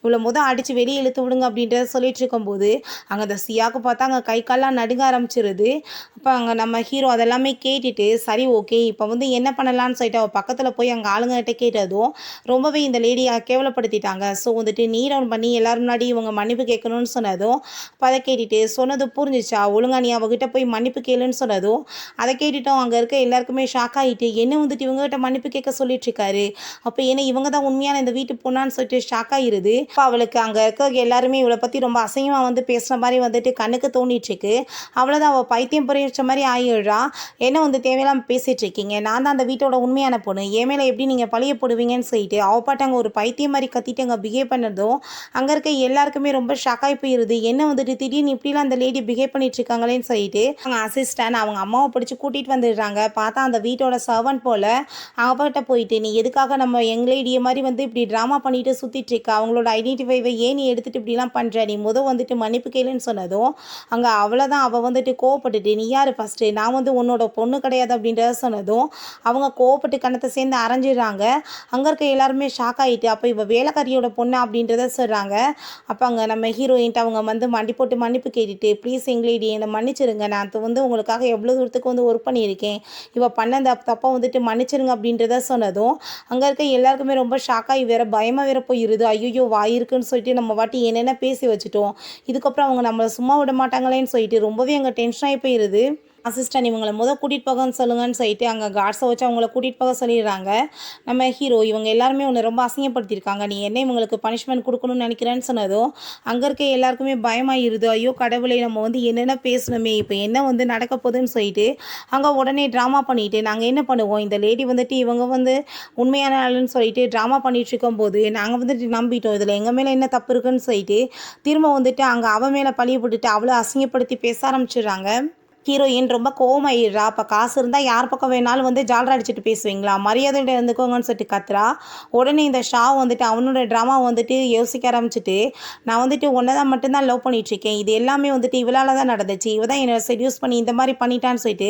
இவ்வளோ அடித்து வெளியே இழுத்து விடுங்க அப்படின்றத சொல்லிட்டு இருக்கும்போது அங்கே அந்த சியாவுக்கு பார்த்தா அங்கே கை கால்லாம் நடுங்க ஆரம்பிச்சிருது. அப்போ அங்கே நம்ம ஹீரோ அதெல்லாமே கேட்டுட்டு சரி ஓகே இப்போ வந்து என்ன பண்ணலான்னு சொல்லிட்டு அவள் பக்கத்தில் போய் அங்கே ஆளுங்ககிட்ட கேட்டதும் ரொம்பவே இந்த லேடியை கேவலப்படுத்திட்டாங்க. ஸோ வந்துட்டு நீ டவுன் பண்ணி எல்லாரும் முன்னாடி இவங்க மன்னிப்பு கேட்கணும்னு சொன்னதும் இப்போ அதை கேட்டுட்டு சொன்னது புரிஞ்சிச்சா, ஒழுங்கா நீ அவகிட்ட போய் மன்னிப்பு கேளுன்னு சொன்னதும் அதை கேட்டுட்டோம் அங்கே இருக்க எல்லாருக்குமே ஷாக் ஆகிட்டு என்ன வந்துட்டு இவங்ககிட்ட மன்னிப்பு கேட்க சொல்லிட்டு இருக்காரு, அப்போ ஏன்னா இவங்க தான் உண்மையான இந்த வீட்டு பொண்ணான்னு சொல்லிட்டு ஷாக் ஆகிருது. இப்போ அவளுக்கு அங்கே இருக்க எல்லாருமே இவளை பற்றி ரொம்ப அசிங்கமாக வந்து பேசுகிற மாதிரி வந்துட்டு கண்ணுக்கு தோணிட்டுருக்கு. அவ்வளோதான் அவள் பைத்தியம் புரியிச்ச மாதிரி ஆகிடுறா. என்ன வந்து தேவையில்லாமல் பேசிகிட்டு இருக்கீங்க, நான் தான் அந்த வீட்டோட உண்மையான பொண்ணு, என் மேலே எப்படி நீங்கள் பழிய போடுவீங்கன்னு சொல்லிட்டு அவள் பாட்டு அங்கே ஒரு பைத்தியம் மாதிரி கத்திட்டு அங்கே பிஹேவ் பண்ணதும் அங்கே இருக்க எல்லாருக்குமே ரொம்ப ஷாக்காகி போயிடுது. என்ன வந்துட்டு திடீர்னு இப்படிலாம் அந்த லேடி பிஹேவ் பண்ணிட்டு இருக்காங்களேன்னு சொல்லிட்டு அவங்க அசிஸ்டன்ட் அவங்க அம்மாவை பிடிச்சி கூட்டிகிட்டு வந்துடுறாங்க. பார்த்தா அந்த வீட்டோட சர்வன்ட் போல் அவகிட்ட போயிட்டு நீ எதுக்காக நம்ம யங் லேடியை மாதிரி வந்து இப்படி ட்ராமா பண்ணிட்டு சுற்றிட்டு இருக்க, அவங்களோட ஐடென்டிஃபைவை ஏன் நீ எடுத்துகிட்டு இப்படிலாம் பண்ணுற, நீ வந்துட்டு மன்னிப்பு கேளுன்னு சொன்னதும் அங்கே அவ்வளோதான் அவள் வந்துட்டு கோவப்பட்டுட்டு நீ யார் ஃபஸ்ட்டு, நான் வந்து உன்னோட பொண்ணு கிடையாது அப்படின்றத சொன்னதும் அவங்க கோவப்பட்டு கணத்தை சேர்ந்து அரைஞ்சிடுறாங்க. அங்கே இருக்க எல்லாருமே ஷாக் ஆகிட்டு அப்போ இவள் வேலைக்காரியோட பொண்ணு அப்படின்றத சொல்கிறாங்க. அப்போ அங்கே நம்ம ஹீரோயின்ட்டு அவங்க வந்து மண்டி போட்டு மன்னிப்பு கேட்டுட்டு ப்ளீஸ் எங்களேடி என்னை மன்னிச்சிருங்க, நான் வந்து உங்களுக்காக எவ்வளோ தூரத்துக்கு வந்து ஒர்க் பண்ணியிருக்கேன், இவள் பண்ண அந்த தப்பை வந்துட்டு மன்னிச்சிருங்க அப்படின்றத சொன்னதும் அங்கே இருக்க எல்லாருக்குமே ரொம்ப ஷாக்காகி வேறு பயமாக வேற போயிருது. ஐயோ வாயிருக்குன்னு சொல்லிட்டு நம்ம வாட்டி என்னென்ன பேசி வச்சுட்டோம், இதுக்கப்புறம் அவங்க நம்மளை சும்மா விட மாட்டாங்களேன்னு சொல்லிட்டு ரொம்பவே அங்கே டென்ஷன் ஆகி போயிருது. அசிஸ்டன்ட் இவங்களை கூட்டிகிட்டு போகன்னு சொல்லுங்கன்னு சொல்லிட்டு அங்கே கார்ட்ஸை வச்சு அவங்கள கூட்டிகிட்டு போக சொல்லிடுறாங்க. நம்ம ஹீரோ இவங்க எல்லாருமே உன்னை ரொம்ப அசிங்கப்படுத்தியிருக்காங்க, நீ என்ன இவங்களுக்கு பனிஷ்மெண்ட் கொடுக்கணும்னு நினைக்கிறேன்னு சொன்னதும் அங்கே இருக்க எல்லாருக்குமே பயமாயிருது. ஐயோ கடவுளை நம்ம வந்து என்னென்ன பேசணுமே, இப்போ என்ன வந்து நடக்க போகுதுன்னு சொல்லிட்டு அங்கே உடனே ட்ராமா பண்ணிவிட்டு நாங்கள் என்ன பண்ணுவோம், இந்த லேடி வந்துட்டு இவங்க வந்து உண்மையான ஆளுன்னு சொல்லிட்டு ட்ராமா பண்ணிகிட்டு இருக்கும்போது நாங்கள் வந்துட்டு நம்பிட்டோம், இதில் எங்கள் மேலே என்ன தப்பு இருக்குன்னு சொல்லிட்டு திரும்ப வந்துட்டு அங்கே அவன் மேலே பழிய போட்டுட்டு அவ்வளோ அசிங்கப்படுத்தி பேச ஆரம்பிச்சிடுறாங்க. ஹீரோயின் ரொம்ப கோவமாயிடுறா. அப்போ காசு இருந்தால் யார் பக்கம் வேணாலும் வந்து ஜாலரா அடிச்சுட்டு பேசுவீங்களா, மரியாதையோட இருந்துக்கோங்கன்னு சொல்லிட்டு கத்துறா. உடனே இந்த ஷா வந்துட்டு அவனோட ட்ராமா வந்துட்டு யோசிக்க ஆரம்பிச்சுட்டு நான் வந்துட்டு ஒன்றை தான் மட்டும்தான் லவ் பண்ணிகிட்ருக்கேன், இது எல்லாமே வந்துட்டு இவளால் தான் நடந்துச்சு, இவ தான் என்னை செடியூஸ் பண்ணி இந்த மாதிரி பண்ணிட்டான்னு சொல்லிட்டு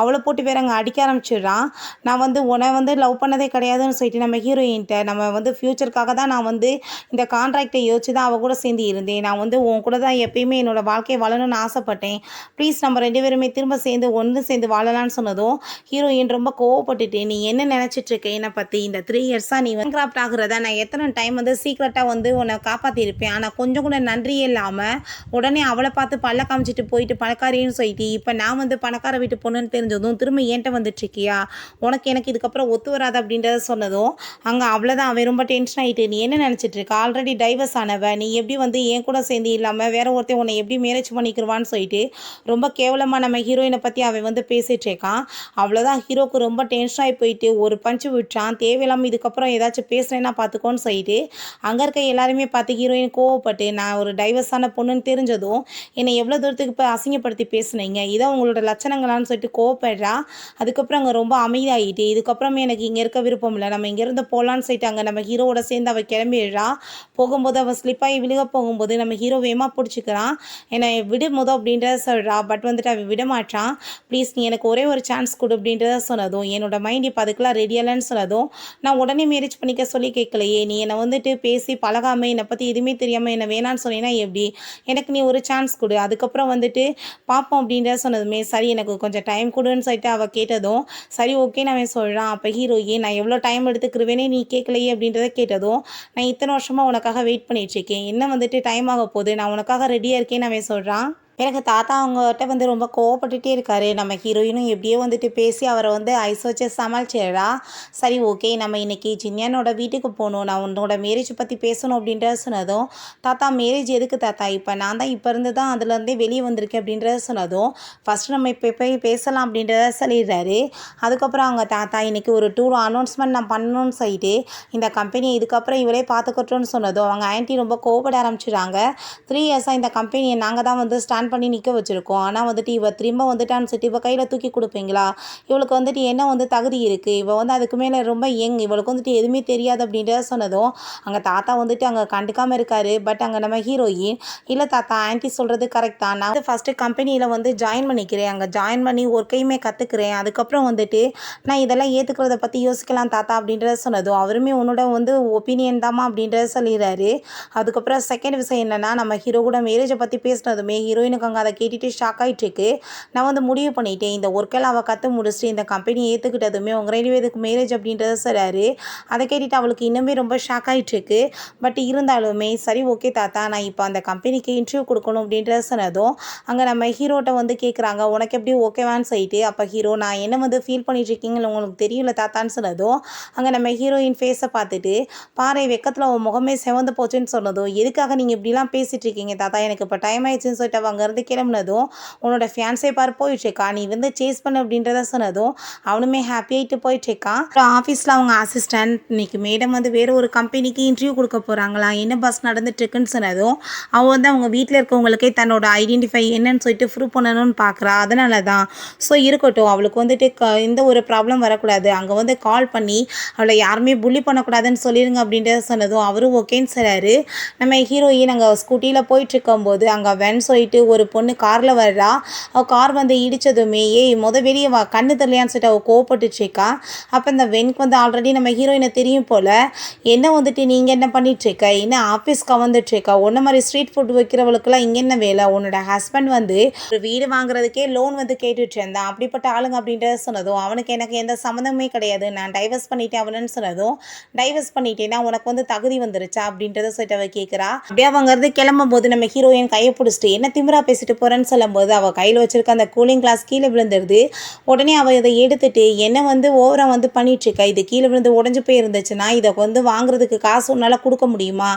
அவளை போட்டு வேற அங்கே அடிக்க ஆரம்பிச்சிடுறான். நான் வந்து உன்னை வந்து லவ் பண்ணதே கிடையாதுன்னு சொல்லிட்டு நம்ம ஹீரோயின்ட்ட நம்ம வந்து ஃப்யூச்சருக்காக தான் நான் வந்து இந்த கான்ட்ராக்டை யோசிச்சு தான் அவள் கூட சேர்ந்து இருந்தேன், நான் வந்து உன் கூட தான் எப்பயுமே என்னோடய வாழ்க்கையை வாழணும்னு ஆசைப்பட்டேன், ப்ளீஸ் நம்ம ரெண்டு திரும்ப சேர்ந்து ஒன்று சேர்ந்து வாழலான்னு சொன்னதும் ஹீரோயின் ரொம்ப கோவப்பட்டுட்டு நீ என்ன நினைச்சிட்டு இருக்க என்னை பற்றி, இந்த 3 இயர்ஸாக நீ கிராஃப்ட் ஆகுறதா நான் எத்தனை டைம் வந்து சீக்கிரட்டாக வந்து உன்னை காப்பாற்றிருப்பேன், ஆனால் கொஞ்சம் கூட நன்றியே இல்லாமல் உடனே அவளை பார்த்து பல்ல காமிச்சிட்டு போயிட்டு பணக்காரின்னு சொல்லிட்டு இப்போ நான் வந்து பணக்கார வீட்டு பொண்ணுன்னு தெரிஞ்சதும் திரும்ப ஏன்ட்ட வந்துட்டுருக்கியா, எனக்கு இதுக்கப்புறம் ஒத்து வராது அப்படின்றத சொன்னதும் அங்கே அவ்வளோதான் அவன் ரொம்ப டென்ஷன் ஆகிட்டு நீ என்ன நினச்சிட்டு இருக்க, ஆல்ரெடி டைவர்ஸ் ஆனவ, நீ எப்படி வந்து என் கூட சேர்ந்து இல்லாமல் வேற ஒருத்தர் உன்னை எப்படி மேரேஜ் பண்ணிக்கிடுவான்னு சொல்லிட்டு ரொம்ப கேவலமான நம்ம ஹீரோயினை பற்றி அவன் வந்து பேசிகிட்டு இருக்கான். அவ்வளோதான், ஹீரோக்கு ரொம்ப டென்ஷன் ஆகி போயிட்டு ஒரு பஞ்சு விட்டான். தேவையில்லாமல் இதுக்கப்புறம் ஏதாச்சும் பேசுனேன்னா பார்த்துக்கோன்னு சொல்லிட்டு அங்கே இருக்க எல்லாருமே பார்த்து ஹீரோயின் கோவப்பட்டு, நான் ஒரு டைவர்ஸான பொண்ணுன்னு தெரிஞ்சதும் என்னை எவ்வளோ தூரத்துக்கு இப்போ அசிங்கப்படுத்தி பேசுனீங்க, இதான் உங்களோட லட்சணங்களான்னு சொல்லிட்டு கோவப்படுறா. அதுக்கப்புறம் அங்கே ரொம்ப அமைதியாகிட்டு, இதுக்கப்புறமே எனக்கு இங்கே இருக்க விருப்பம் இல்லை, நம்ம இங்கேருந்து போகலான்னு சொல்லிட்டு அங்கே நம்ம ஹீரோவோட சேர்ந்து அவள் கிளம்பிடுறா. போகும்போது அவள் ஸ்லிப்பாகி விழுக போகும்போது நம்ம ஹீரோ வேகமாக பிடிச்சிக்கிறான். என்னை விடு மொதல் அப்படின்றத சொல்கிறா. பட் வந்துட்டு அவன் விட மாட்டான். ப்ளீஸ் நீ எனக்கு ஒரே ஒரு சான்ஸ் கொடு அப்படின்றத சொன்னதும், என்னோட மைண்ட் இப்போ அதுக்கெல்லாம் ரெடியலன்னு சொன்னதும், நான் உடனே மேரேஜ் பண்ணிக்க சொல்லி கேட்கலையே, நீ என்னை வந்துட்டு பேசி பழகாமல் என்னை பற்றி எதுவுமே தெரியாமல் என்னை வேணான்னு சொன்னீங்கன்னா எப்படி, எனக்கு நீ ஒரு சான்ஸ் கொடு, அதுக்கப்புறம் வந்துட்டு பார்ப்போம் அப்படின்றத சொன்னதுமே, சரி எனக்கு கொஞ்சம் டைம் கொடுன்னு சொல்லிட்டு அவள் கேட்டதும், சரி ஓகேன்னு அவன் சொல்கிறான். அப்போ ஹீரோயே, நான் எவ்வளோ டைம் எடுத்துக்கிருவேனே நீ கேட்கலையே அப்படின்றத கேட்டதும், நான் இத்தனை வருஷமாக உனக்காக வெயிட் பண்ணிகிட்ருக்கேன், என்ன வந்துட்டு டைம் ஆக போகுது, நான் உனக்காக ரெடியாக இருக்கேன்னு அவன் சொல்கிறான். எனக்கு தாத்தா அவங்ககிட்ட வந்து ரொம்ப கோவப்பட்டுட்டே இருக்காரு. நம்ம ஹீரோயினும் எப்படியோ வந்துட்டு பேசி அவரை வந்து ஐஸ் வச்சு சமாளிச்சிடறா. சரி ஓகே, நம்ம இன்னைக்கு சின்னியானோட வீட்டுக்கு போகணும், நான் உன்னோட மேரேஜ் பற்றி பேசணும் அப்படின்றத சொன்னதும், தாத்தா மேரேஜ் எதுக்கு தாத்தா, இப்போ நான் தான் இப்போ இருந்து தான் அதுலேருந்தே வெளியே வந்திருக்கேன் அப்படின்றத சொன்னதும், ஃபஸ்ட்டு நம்ம இப்போ போய் பேசலாம் அப்படின்றத சொல்லிடுறாரு. அதுக்கப்புறம் அவங்க தாத்தா இன்னைக்கு ஒரு டூர் அனௌன்ஸ்மெண்ட் நான் பண்ணணும்னு சொல்லிட்டு இந்த கம்பெனியை இதுக்கப்புறம் இவளே பார்த்துக்கட்டும்னு சொன்னதும் அவங்க ஆன்ட்டி ரொம்ப கோவப்பட ஆரம்பிச்சிடுறாங்க. 3 இயர்ஸாக இந்த கம்பெனியை நாங்கள் தான் வந்து ஸ்டாண்ட் பண்ணி நிற்க வச்சுருக்கோம், ஆனால் வந்துட்டு இவ திரும்ப வந்துட்டான்னு சொல்லிட்டு இவள் கையில் தூக்கி கொடுப்பீங்களா, இவளுக்கு வந்துட்டு என்ன வந்து தகுதி இருக்குது, இவள் வந்து அதுக்கு மேலே ரொம்ப யங், இவளுக்கு வந்துட்டு எதுவுமே தெரியாது அப்படின்றத சொன்னதும் அங்கே தாத்தா வந்துட்டு அங்கே கண்டுக்காமல் இருக்காரு. பட் அங்கே நம்ம ஹீரோயின், இல்லை தாத்தா ஆன்ட்டி சொல்கிறது கரெக்ட் தான், நான் வந்து ஃபஸ்ட்டு கம்பெனியில் வந்து ஜாயின் பண்ணிக்கிறேன், அங்கே ஜாயின் பண்ணி ஒர்க்கையுமே கற்றுக்குறேன், அதுக்கப்புறம் வந்துட்டு நான் இதெல்லாம் ஏற்றுக்கிறத பற்றி யோசிக்கலாம் தாத்தா அப்படின்றத சொன்னதும் அவருமே உன்னோட வந்து ஒப்பீனியன் தாமா அப்படின்றத சொல்லிடுறாரு. அதுக்கப்புறம் செகண்ட் விஷயம் என்னென்னா, நம்ம ஹீரோ கூட மேரேஜை பற்றி பேசினதுமே ஹீரோயினுக்கு அங்கே அதை கேட்டுட்டு ஷாக் ஆகிட்டுருக்கு. நான் வந்து முடிவு பண்ணிட்டேன், இந்த ஒர்க்கெல்லாம் அவள் கற்று முடிச்சுட்டு இந்த கம்பெனியை ஏற்றுக்கிட்டதுமே உங்கள் 2 பேருக்கு மேரேஜ் அப்படின்றத சொல்கிறாரு. அதை கேட்டுட்டு அவளுக்கு இன்னுமே ரொம்ப ஷாக் ஆகிட்டுருக்கு. பட் இருந்தாலுமே சரி ஓகே தாத்தா, நான் இப்போ அந்த கம்பெனிக்கு இன்டர்வியூ கொடுக்கணும் அப்படின்றத சொன்னதும் அங்கே நம்ம ஹீரோட்ட வந்து கேட்குறாங்க, உனக்கு எப்படி ஓகேவான்னு சொல்லிட்டு. அப்போ ஹீரோ, நான் என்ன வந்து ஃபீல் பண்ணிட்டுருக்கீங்கன்னு உங்களுக்கு தெரியல தாத்தான்னு சொன்னதும் அங்கே நம்ம ஹீரோயின் ஃபேஸை பார்த்துட்டு, பாறை வெக்கத்தில் அவன் முகமே செவந்து போச்சுன்னு சொன்னதும், எதுக்காக நீங்கள் இப்படிலாம் பேசிகிட்டு இருக்கீங்க தாத்தா, எனக்கு இப்போ டைம் ஆயிடுச்சுன்னு சொல்லிட்டு அவங்க அங்கேருந்து கிளம்புனதும், உன்னோட ஃபியான்ஸே பார் போயிட்டுருக்கா, நீ வந்து சேஸ் பண்ண அப்படின்றத சொன்னதும் அவனுமே ஹாப்பி ஆகிட்டு போயிட்டுருக்கான். அப்புறம் ஆஃபீஸில் அவங்க அசிஸ்டன்ட், இன்னைக்கு மேடம் வந்து வேறு ஒரு கம்பெனிக்கு இன்டர்வியூ கொடுக்க போகிறாங்களா, என்ன பஸ் நடந்துட்டுருக்குன்னு சொன்னதும் அவள் வந்து அவங்க வீட்டில் இருக்கவங்களுக்கே தன்னோட ஐடென்டிஃபை என்னன்னு சொல்லிட்டு ப்ரூவ் பண்ணணும்னு பார்க்குறா. அதனால தான் ஸோ இருக்கட்டும், அவளுக்கு வந்துட்டு எந்த ஒரு ப்ராப்ளம் வரக்கூடாது, அங்கே வந்து கால் பண்ணி அவளை யாருமே புள்ளி பண்ணக்கூடாதுன்னு சொல்லிடுங்க அப்படின்றத சொன்னதும் அவரும் ஓகேன்னு சொல்கிறாரு. நம்ம ஹீரோயின் அங்கே ஸ்கூட்டியில் போயிட்டுருக்கும்போது அங்கே வென் சொல்லிட்டு ஒரு பொண்ணு காரில் வர்றா. அவள் கார் வந்து இடித்ததுமே, ஏய் வெளியே வா, கண்ணு தெரியலையான்னு சொல்லிட்டு அவள் கோவப்பட்டுட்ருக்கா. அப்போ இந்த வென்க்கு வந்து ஆல்ரெடி நம்ம ஹீரோயினை தெரியும் போல், என்ன வந்துட்டு நீங்கள் என்ன பண்ணிகிட்ருக்க, என்ன ஆஃபீஸ்க்கு வந்துட்டுருக்கா, ஒன்றை மாதிரி ஸ்ட்ரீட் ஃபுட் வைக்கிறவளுக்குலாம் இங்கே என்ன வேலை, உன்னோட ஹஸ்பண்ட் வந்து ஒரு வீடு வாங்குறதுக்கே லோன் வந்து கேட்டுட்டு இருந்தான், அப்படிப்பட்ட ஆளுங்க அப்படின்றத சொன்னதும் அவனுக்கு எனக்கு எந்த சம்மந்தமே கிடையாது, நான் டைவர்ஸ் பண்ணிட்டேன் அவனுன்னு சொன்னதும், டைவர்ஸ் பண்ணிட்டேன்னா உனக்கு வந்து தகுதி வந்துருச்சா அப்படின்றத சொல்லிட்டு அவள் கேட்குறா. அப்படியே அவங்கிறது கிளம்பும் போது நம்ம ஹீரோயின் கையை பிடிச்சிட்டு என்ன திமிரா பேசிட்டு போகிறேன்னு சொல்லும்போது அவள் கையில் வச்சிருக்க அந்த கூலிங் கிளாஸ் கீழே விழுந்துருது. உடனே அவள் இதை எடுத்துட்டு என்ன வந்து ஓவராக வந்து பண்ணிட்டுருக்கா, இது கீழே விழுந்து உடஞ்சி போயிருந்துச்சுன்னா இதை வந்து வாங்குறதுக்கு காசு உன்னால் கொடுக்க முடியுமா,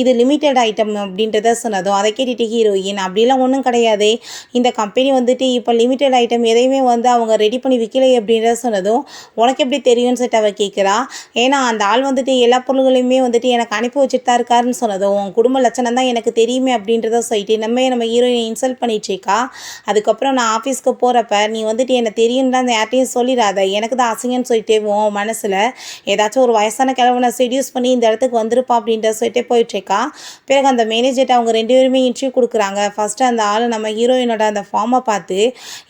இது லிமிட்டட் ஐட்டம் அப்படின்றத சொன்னதும் அதை கேட்டுட்டு ஹீரோயின், அப்படிலாம் ஒன்றும் கிடையாது, இந்த கம்பெனி வந்துட்டு இப்போ லிமிட்டட் ஐட்டம் எதையுமே வந்து அவங்க ரெடி பண்ணி விற்கலை அப்படின்றத சொன்னதும் உனக்கு எப்படி தெரியும்னு சொல்லிட்டு அவள் கேட்குறா. ஏன்னா அந்த ஆள் வந்துட்டு எல்லா பொருள்களையுமே வந்துட்டு எனக்கு அனுப்பி வச்சுட்டு தான் இருக்காருன்னு சொன்னதும் உன் குடும்ப லட்சணம் தான் எனக்கு தெரியுமே அப்படின்றத சொல்லிட்டு நம்ம ஹீரோயின் இன்சல்ட் பண்ணிட்டுருக்கா. அதுக்கப்புறம் நான் ஆஃபீஸ்க்கு போகிறப்ப நீ வந்துட்டு என்னை தெரியும்னா அந்த யார்ட்டையும் சொல்லிடாத, எனக்கு தான் அசிங்கன்னு சொல்லிட்டே உன் மனசில் ஏதாச்சும் ஒரு வயசான கிழவனை செடியூஸ் பண்ணி இந்த இடத்துக்கு வந்திருப்பா அப்படின்ற சொல்லிட்டே போயிட்டுருக்கா. பிறகு அந்த மேனேஜர்கிட்ட அவங்க 2 பேருமே இன்டர்வியூ கொடுக்குறாங்க. ஃபஸ்ட்டு அந்த ஆள் நம்ம ஹீரோயினோட அந்த ஃபார்மை பார்த்து,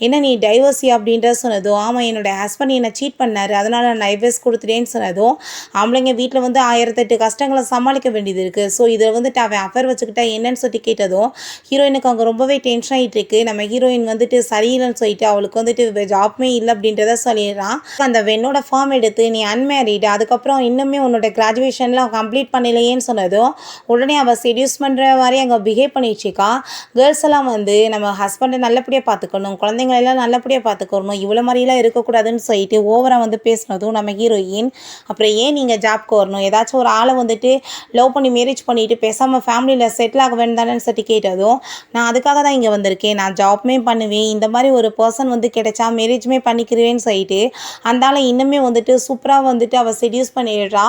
என்ன நீ டைவர்ஸி அப்படின்ற சொன்னதும், ஆமாம் என்னோட ஹஸ்பண்ட் என்னை சீட் பண்ணார், அதனால் நான் டைவர்ஸ் கொடுத்துட்டேன்னு சொன்னதும், ஆம்பளைங்க வீட்டில் வந்து 1008 கஷ்டங்களை சமாளிக்க வேண்டியது இருக்குது, ஸோ இதில் வந்துட்டு அவன் அஃபேர் வச்சுக்கிட்டா என்னன்னு சொல்லி கேட்டதும் ஹீரோயினுக்கு அவங்க ரொம்பவே டென்ஷன் ஆகிட்டு இருக்கு. நம்ம ஹீரோயின் வந்துட்டு சரியில்லைன்னு சொல்லிட்டு அவளுக்கு வந்துட்டு ஜாப்மே இல்லை அப்படின்றத சொல்லிடுறான். அந்த வெண்ணோட ஃபார்ம் எடுத்து நீ அன்மேரிடு, அதுக்கப்புறம் இன்னுமே உன்னோட கிராஜுவேஷன்லாம் கம்ப்ளீட் பண்ணலையேன்னு சொன்னதும் உடனே அவள் செடியூஸ் பண்ணுற மாதிரி அங்கே பிஹேவ் பண்ணிட்டுருக்கா. கேர்ள்ஸ் எல்லாம் வந்து நம்ம ஹஸ்பண்டை நல்லபடியாக பார்த்துக்கணும், குழந்தைங்களெல்லாம் நல்லபடியாக பார்த்துக்கணும், இவ்வளோ மாதிரிலாம் இருக்கக்கூடாதுன்னு சொல்லிட்டு ஓவராக வந்து பேசினதும் நம்ம ஹீரோயின், அப்புறம் ஏன் நீங்கள் ஜாப்க்கு வரணும், ஏதாச்சும் ஒரு ஆளை வந்துட்டு லவ் பண்ணி மேரேஜ் பண்ணிவிட்டு பேசாமல் ஃபேமிலியில் செட்டில் ஆக வேண்டாம்னு சொல்லி கேட்டதும், நான் அதுக்காக தான் இங்கே வந்திருக்கேன், நான் ஜாப்மே பண்ணுவேன், இந்த மாதிரி ஒரு பர்சன் வந்து கிடைச்சா மேரேஜ்மே பண்ணிக்கிறேன்னு சொல்லிட்டு அந்தால இன்னுமே வந்துட்டு சூப்பராக வந்துட்டு அவள் செடியூஸ் பண்ணிடுறா.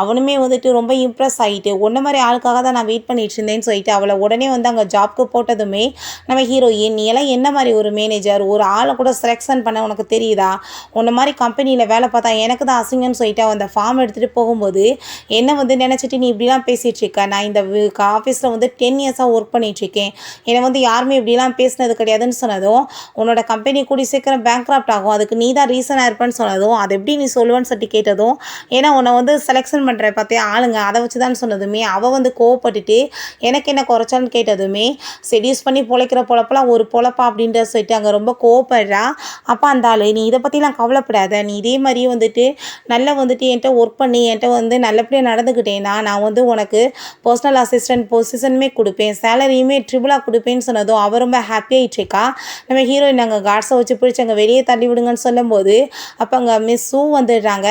அவனுமே வந்துட்டு ரொம்ப இம்ப்ரெஸ் ஆகிட்டு உன்ன மாதிரி ஆளுக்காக தான் நான் வெயிட் பண்ணிட்டு இருந்தேன்னு சொல்லிட்டு அவளை உடனே வந்து அங்கே ஜாப்க்கு போட்டதுமே நம்ம ஹீரோயின், நீ எல்லாம் என்ன மாதிரி ஒரு மேனேஜர், ஒரு ஆளை கூட செலெக்ஷன் பண்ண உனக்கு தெரியுதா, உன்ன மாதிரி கம்பெனியில் வேலை பார்த்தா எனக்கு தான் அசிங்கன்னு சொல்லிட்டு அந்த ஃபார்ம் எடுத்துகிட்டு போகும்போது என்ன வந்து நினச்சிட்டு நீ இப்படிலாம் பேசிகிட்டு இருக்க, நான் இந்த ஆஃபீஸில் வந்து 10 இயர்ஸாக ஒர்க் பண்ணிகிட்ருக்கேன், என்னை வந்து யாருமே இப்படிலாம் பேசினது கிடையாதுன்னு சொன்னதும் உன்னோட கம்பெனி கூடி சீக்கிரம் பேங்க்ராப்ட் ஆகும், அதுக்கு நீ தான் ரீசனாக இருப்பேன்னு சொன்னதும் அது எப்படி நீ சொல்லுவேன்னு சொல்லி கேட்டதும் ஏன்னா உன்னை வந்து செலெக்ஷன் பண்ணுற பார்த்தே ஆளுங்க அதை வச்சு தான் சொன்னதுமே அவள் வந்து கோவப்பட்டுட்டு எனக்கு என்ன குறைச்சான்னு கேட்டதுமே செடியூஸ் பண்ணி பொழைக்கிற பொழப்பெல்லாம் ஒரு பொழப்பா அப்படின்ற சொல்லிட்டு அங்கே ரொம்ப கோவப்படுறா. அப்போ அந்த ஆள், நீ இதை பற்றிலாம் கவலைப்படாத, நீ இதே மாதிரியே வந்துட்டு நல்லா வந்துட்டு என்கிட்ட ஒர்க் பண்ணி என்கிட்ட வந்து நல்லபடியாக நடந்துக்கிட்டேன்னா நான் வந்து உனக்கு பர்சனல் அசிஸ்டன்ட் பொசிஷனுமே கொடுப்பேன், சேலரியுமே ட்ரிபிளாக கொடுப்பேன்னு சொன்னதும் அவள் ரொம்ப ஹாப்பியாகிட்ருக்கா. நம்ம ஹீரோயின் அங்கே கார்ட்ஸை வச்சு பிடிச்சி அங்கே வெளியே தள்ளி விடுங்கன்னு சொல்லும்போது அப்போ அங்கே மிஸ் சூ வந்துடுறாங்க.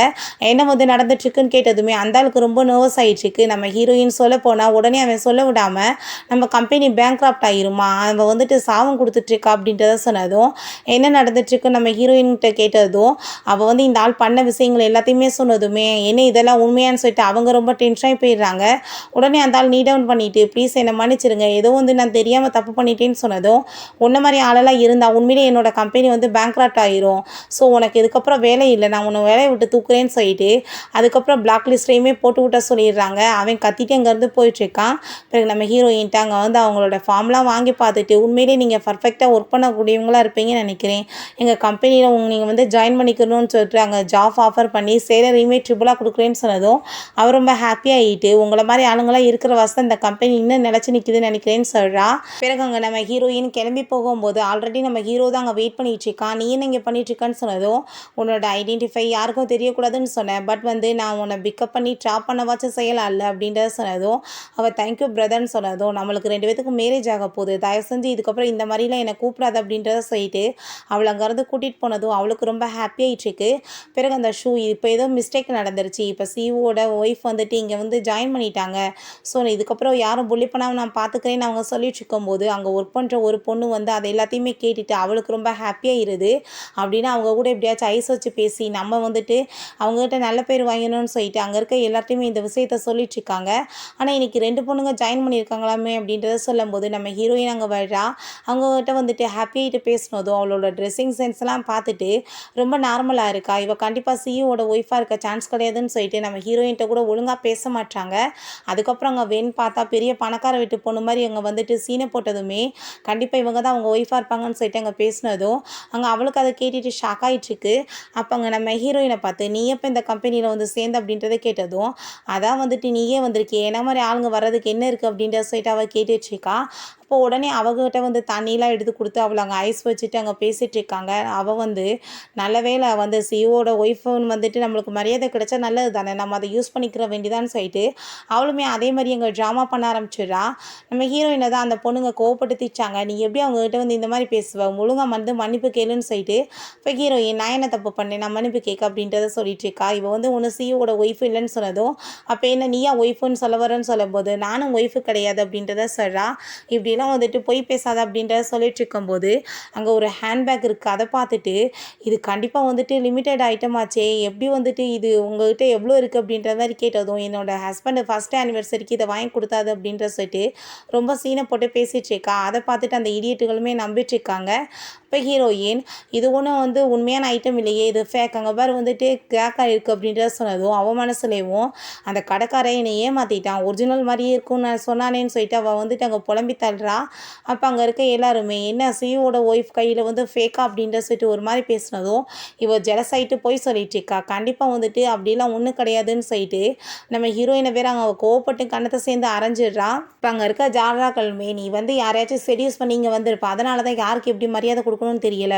என்ன வந்து நடந்துட்டுருக்குன்னு கேட்டதுமே அந்த ஆளுக்கு ரொம்ப நர்வஸ் ஆகிட்டுருக்கு. நம்ம ஹீரோயின் சொல்ல போனால் உடனே அவன் சொல்ல விடாமல் நம்ம கம்பெனி பேங்க்ராப்ட் ஆகிருமா, அவன் வந்துட்டு சாபம் கொடுத்துட்ருக்கா அப்படின்றத சொன்னதும் என்ன நடந்துட்டுருக்கு நம்ம ஹீரோயின்கிட்ட கேட்டதும் அவள் வந்து இந்த ஆள் பண்ண விஷயங்கள் எல்லாத்தையுமே சொன்னதுமே என்ன இதெல்லாம் உண்மையான்னு சொல்லிட்டு அவங்க ரொம்ப டென்ஷனாகி போயிடுறாங்க. உடனே அந்த ஆள் நீ டவுன் பண்ணிவிட்டு ப்ளீஸ் என்னை மன்னிச்சிருங்க, ஏதோ வந்து நான் தெரியாமல் தப்பு பண்ணிட்டேன்னு சொன்னதும் உன்ன மாதிரி ஆளெல்லாம் இருந்தால் உண்மையிலே என்னோட கம்பெனி வந்து பேங்க்ராப்ட் ஆகிரும், ஸோ உனக்கு இதுக்கப்புறம் வேலை இல்லை, நான் உன்னை வேலையை விட்டு தூக்குறேன்னு சொல்லிட்டு அதுக்கப்புறம் பிளாக் லிஸ்ட்லேயுமே போட்டு விட்ட சொல்லிடுறாங்க. அவன் கத்திட்டு அங்கேருந்து போயிட்டுருக்கான். பிறகு நம்ம ஹீரோயின்ட்டு அங்கே வந்து அவங்களோட ஃபார்ம்லாம் வாங்கி பார்த்துட்டு உண்மையிலே நீங்கள் பர்ஃபெக்டாக ஒர்க் பண்ணக்கூடியவங்களாக இருப்பீங்கன்னு நினைக்கிறேன், எங்கள் கம்பெனியில் நீங்கள் வந்து ஜாயின் பண்ணிக்கணும்னு சொல்லிட்டு அங்கே ஜாப் ஆஃபர் பண்ணி சேலரியுமே ட்ரிபிளாக கொடுக்குறேன்னு சொன்னதும் அவர் ரொம்ப ஹாப்பியாகிட்டு உங்களை மாதிரி ஆளுங்களாம் இருக்கிற வசதி இந்த கம்பெனி இன்னும் நிலச்சி நிற்குதுன்னு நினைக்கிறேன்னு சொல்கிறா. பிறகு அங்கே நம்ம ஹீரோயின் கிளம்பி போகும்போது ஆல்ரெடி நம்ம ஹீரோ தான் அங்கே வெயிட் பண்ணிட்டு இருக்கான். நீ என்ன இங்கே பண்ணிட்டுருக்கான்னு சொன்னதும் உன்னோட ஐடென்டிஃபை யாருக்கும் தெரியக்கூடாதுன்னு சொன்னேன், பட் வந்து நான் உன்னை பிக்கப் பண்ணி ட்ராப் பண்ணவாச்சும் செய்யலாம் இல்லை அப்படின்றத சொன்னதும் அவள் தேங்க்யூ பிரதர்ன்னு சொன்னதும் நம்மளுக்கு 2 பேத்துக்கும் மேரேஜ் ஆக போகுது, தயவு செஞ்சு இதுக்கப்புறம் இந்த மாதிரிலாம் என்னை கூப்பிடாது அப்படின்றத சொல்லிட்டு அவளை அங்கேருந்து கூட்டிகிட்டு போனதும் அவளுக்கு ரொம்ப ஹாப்பியாகிட்டுருக்கு. பிறகு அந்த ஷூ இப்போ ஏதோ மிஸ்டேக் நடந்துருச்சு, இப்போ சிஓட ஒய்ஃப் வந்துட்டு இங்கே வந்து ஜாயின் பண்ணிட்டாங்க, ஸோ இதுக்கப்புறம் யாரும் புள்ளி பண்ணாமல் நான் பார்த்துக்கிறேன்னு அவங்க சொல்லிட்டு இருக்கும்போது அங்கே ஒர்க் பண்ணுற ஒரு பொண்ணு வந்து அதை எல்லாத்தையுமே கேட்டுட்டு அவளுக்கு ரொம்ப ஹாப்பியாக இருது. அப்படின்னா அவங்க கூட எப்படியாச்சும் ஐஸ் வச்சு பேசி நம்ம வந்துட்டு அவங்ககிட்ட நல்ல பேர் வாங்கணும்னு சொல்லிட்டு அங்கே இருக்க எல்லாத்தையுமே இந்த விஷயத்த சொல்லிட்டு இருக்காங்க. ஆனால் இன்றைக்கி 2 பொண்ணுங்க ஜாயின் பண்ணியிருக்காங்களாமே அப்படின்றத சொல்லும்போது நம்ம ஹீரோயின் அங்கே வர்றா. அவங்ககிட்ட வந்துட்டு ஹாப்பியாகிட்டு பேசினதும் அவளோட ட்ரெஸ்ஸிங் சென்ஸ்லாம் பார்த்துட்டு ரொம்ப நார்மலாக இருக்கா, இவள் கண்டிப்பாக சிஇஓட ஒய்ஃபாக இருக்க சான்ஸ் கிடையாதுன்னு சொல்லிட்டு நம்ம ஹீரோயின்கிட்ட கூட ஒழுங்காக பேச மாட்டாங்க. அதுக்கப்புறம் அங்கே வேன்னு பார்த்தா பெரிய பணக்கார வீட்டு பொண்ணு மாதிரி அங்கே வந்துட்டு சீனை போட்டதுமே கண்டிப்பாக இவங்க தான் அவங்க ஒய்ஃபாக இருப்பாங்கன்னு சொல்லிட்டு அங்கே பேசினதும் அங்கே அவளுக்கு அதை கேட்டுட்டு ஷாக் ஆகிட்டுருக்கு. அப்போ அங்கே நம்ம ஹீரோயினை பார்த்து நீ எப்போ இந்த கம்பெனியில் வந்து சேர்ந்து அப்படின்றத கேட்டதும் அதான் வந்துட்டு நீயே வந்திருக்கே, என்ன மாதிரி ஆளுங்க வர்றதுக்கு என்ன இருக்குது அப்படின்றத சொல்லிட்டு அவள் கேட்டுட்ருக்கா. அப்போ உடனே அவங்ககிட்ட வந்து தண்ணியெலாம் எடுத்து கொடுத்து அவளை அங்கே ஐஸ் வச்சுட்டு அங்கே பேசிகிட்டு இருக்காங்க. அவள் வந்து நல்ல வேளை வந்து சிஓட ஒய்ஃபுன்னு வந்துட்டு நம்மளுக்கு மரியாதை கிடைச்சா நல்லது தானே, நம்ம அதை யூஸ் பண்ணிக்கிற வேண்டியதான்னு சொல்லிட்டு அவளுமே அதே மாதிரி அங்கே ட்ராமா பண்ண ஆரம்பிச்சிடுறா. நம்ம ஹீரோயினை தான் அந்த பொண்ணுங்க கோவப்பட்டு திச்சாங்க, நீ எப்படி அவங்ககிட்ட வந்து இந்த மாதிரி பேசுவேன், ஒழுங்காக வந்து மன்னிப்பு கேளுன்னு சொல்லிட்டு இப்போ ஹீரோயின் நான் என்ன தப்பு பண்ணேன் நான் மன்னிப்பு கேட்க அப்படின்றத சொல்லிட்டு இருக்கா. இவள் வந்து ஒன்று சிஓட ஒய்ஃபு இல்லைன்னு சொன்னதும் அப்போ என்ன நீயா ஒய்ஃபுன்னு சொல்ல வரேன்னு சொல்லும்போது நானும் ஒய்ஃபு கிடையாது அப்படின்றத சொல்கிறா. இப்படிலாம் வந்துட்டு பொய் பேசாத அப்படின்றத சொல்லிட்டு இருக்கும்போது அங்கே ஒரு ஹேண்ட்பேக் இருக்குது, அதை பார்த்துட்டு இது கண்டிப்பாக வந்துட்டு லிமிட்டட் ஐட்டம் ஆச்சே, எப்படி வந்துட்டு இது உங்கள்கிட்ட எவ்வளோ இருக்குது அப்படின்ற மாதிரி கேட்டதும் என்னோட ஹஸ்பண்டு ஃபஸ்ட் ஆனிவர்சரிக்கு இதை வாங்கி கொடுத்தாது அப்படின்ற சொல்லிட்டு ரொம்ப சீனை போட்டு பேசிகிட்டு இருக்கா. அதை பார்த்துட்டு அந்த இடியட்டுகளுமே நம்பிட்டு இருக்காங்க. இப்போ ஹீரோயின் இது ஒன்றும் வந்து உண்மையான ஐட்டம் இல்லையே, இது ஃபேக், அங்கே பாரு வந்துட்டு கிராக்காக இருக்குது அப்படின்றத சொன்னதும் அவன் மனசுலேயும் அந்த கடைக்காரன் என்னை ஏமாற்றிட்டான், ஒரிஜினல் மாதிரியே இருக்கும்னு நான் சொன்னானேன்னு சொல்லிட்டு அவள் வந்துட்டு அங்கே புலம்பி தள்ளுறா. அப்போ அங்கே இருக்க எல்லாருமே என்ன சிஓட ஒய்ஃப் கையில் வந்து ஃபேக்கா அப்படின்ற சொல்லிட்டு ஒரு மாதிரி பேசினதும் இவள் ஜெலஸ் ஆகிட்டு போய் சொல்லிட்டு இருக்கா. கண்டிப்பாக வந்துட்டு அப்படிலாம் ஒன்றும் கிடையாதுன்னு சொல்லிட்டு நம்ம ஹீரோயினை வேறு அங்கே கோவப்பட்டு கண்ணத்தை சேர்ந்து அரைஞ்சிடுறா. இப்போ அங்கே இருக்க ஜாராக்களுமே நீ வந்து யாரையாச்சும் செடியூஸ் பண்ணி இங்கே வந்திருப்பா, அதனால தான் யாருக்கு எப்படி மரியாதை கொடுக்கணும்னு தெரியல,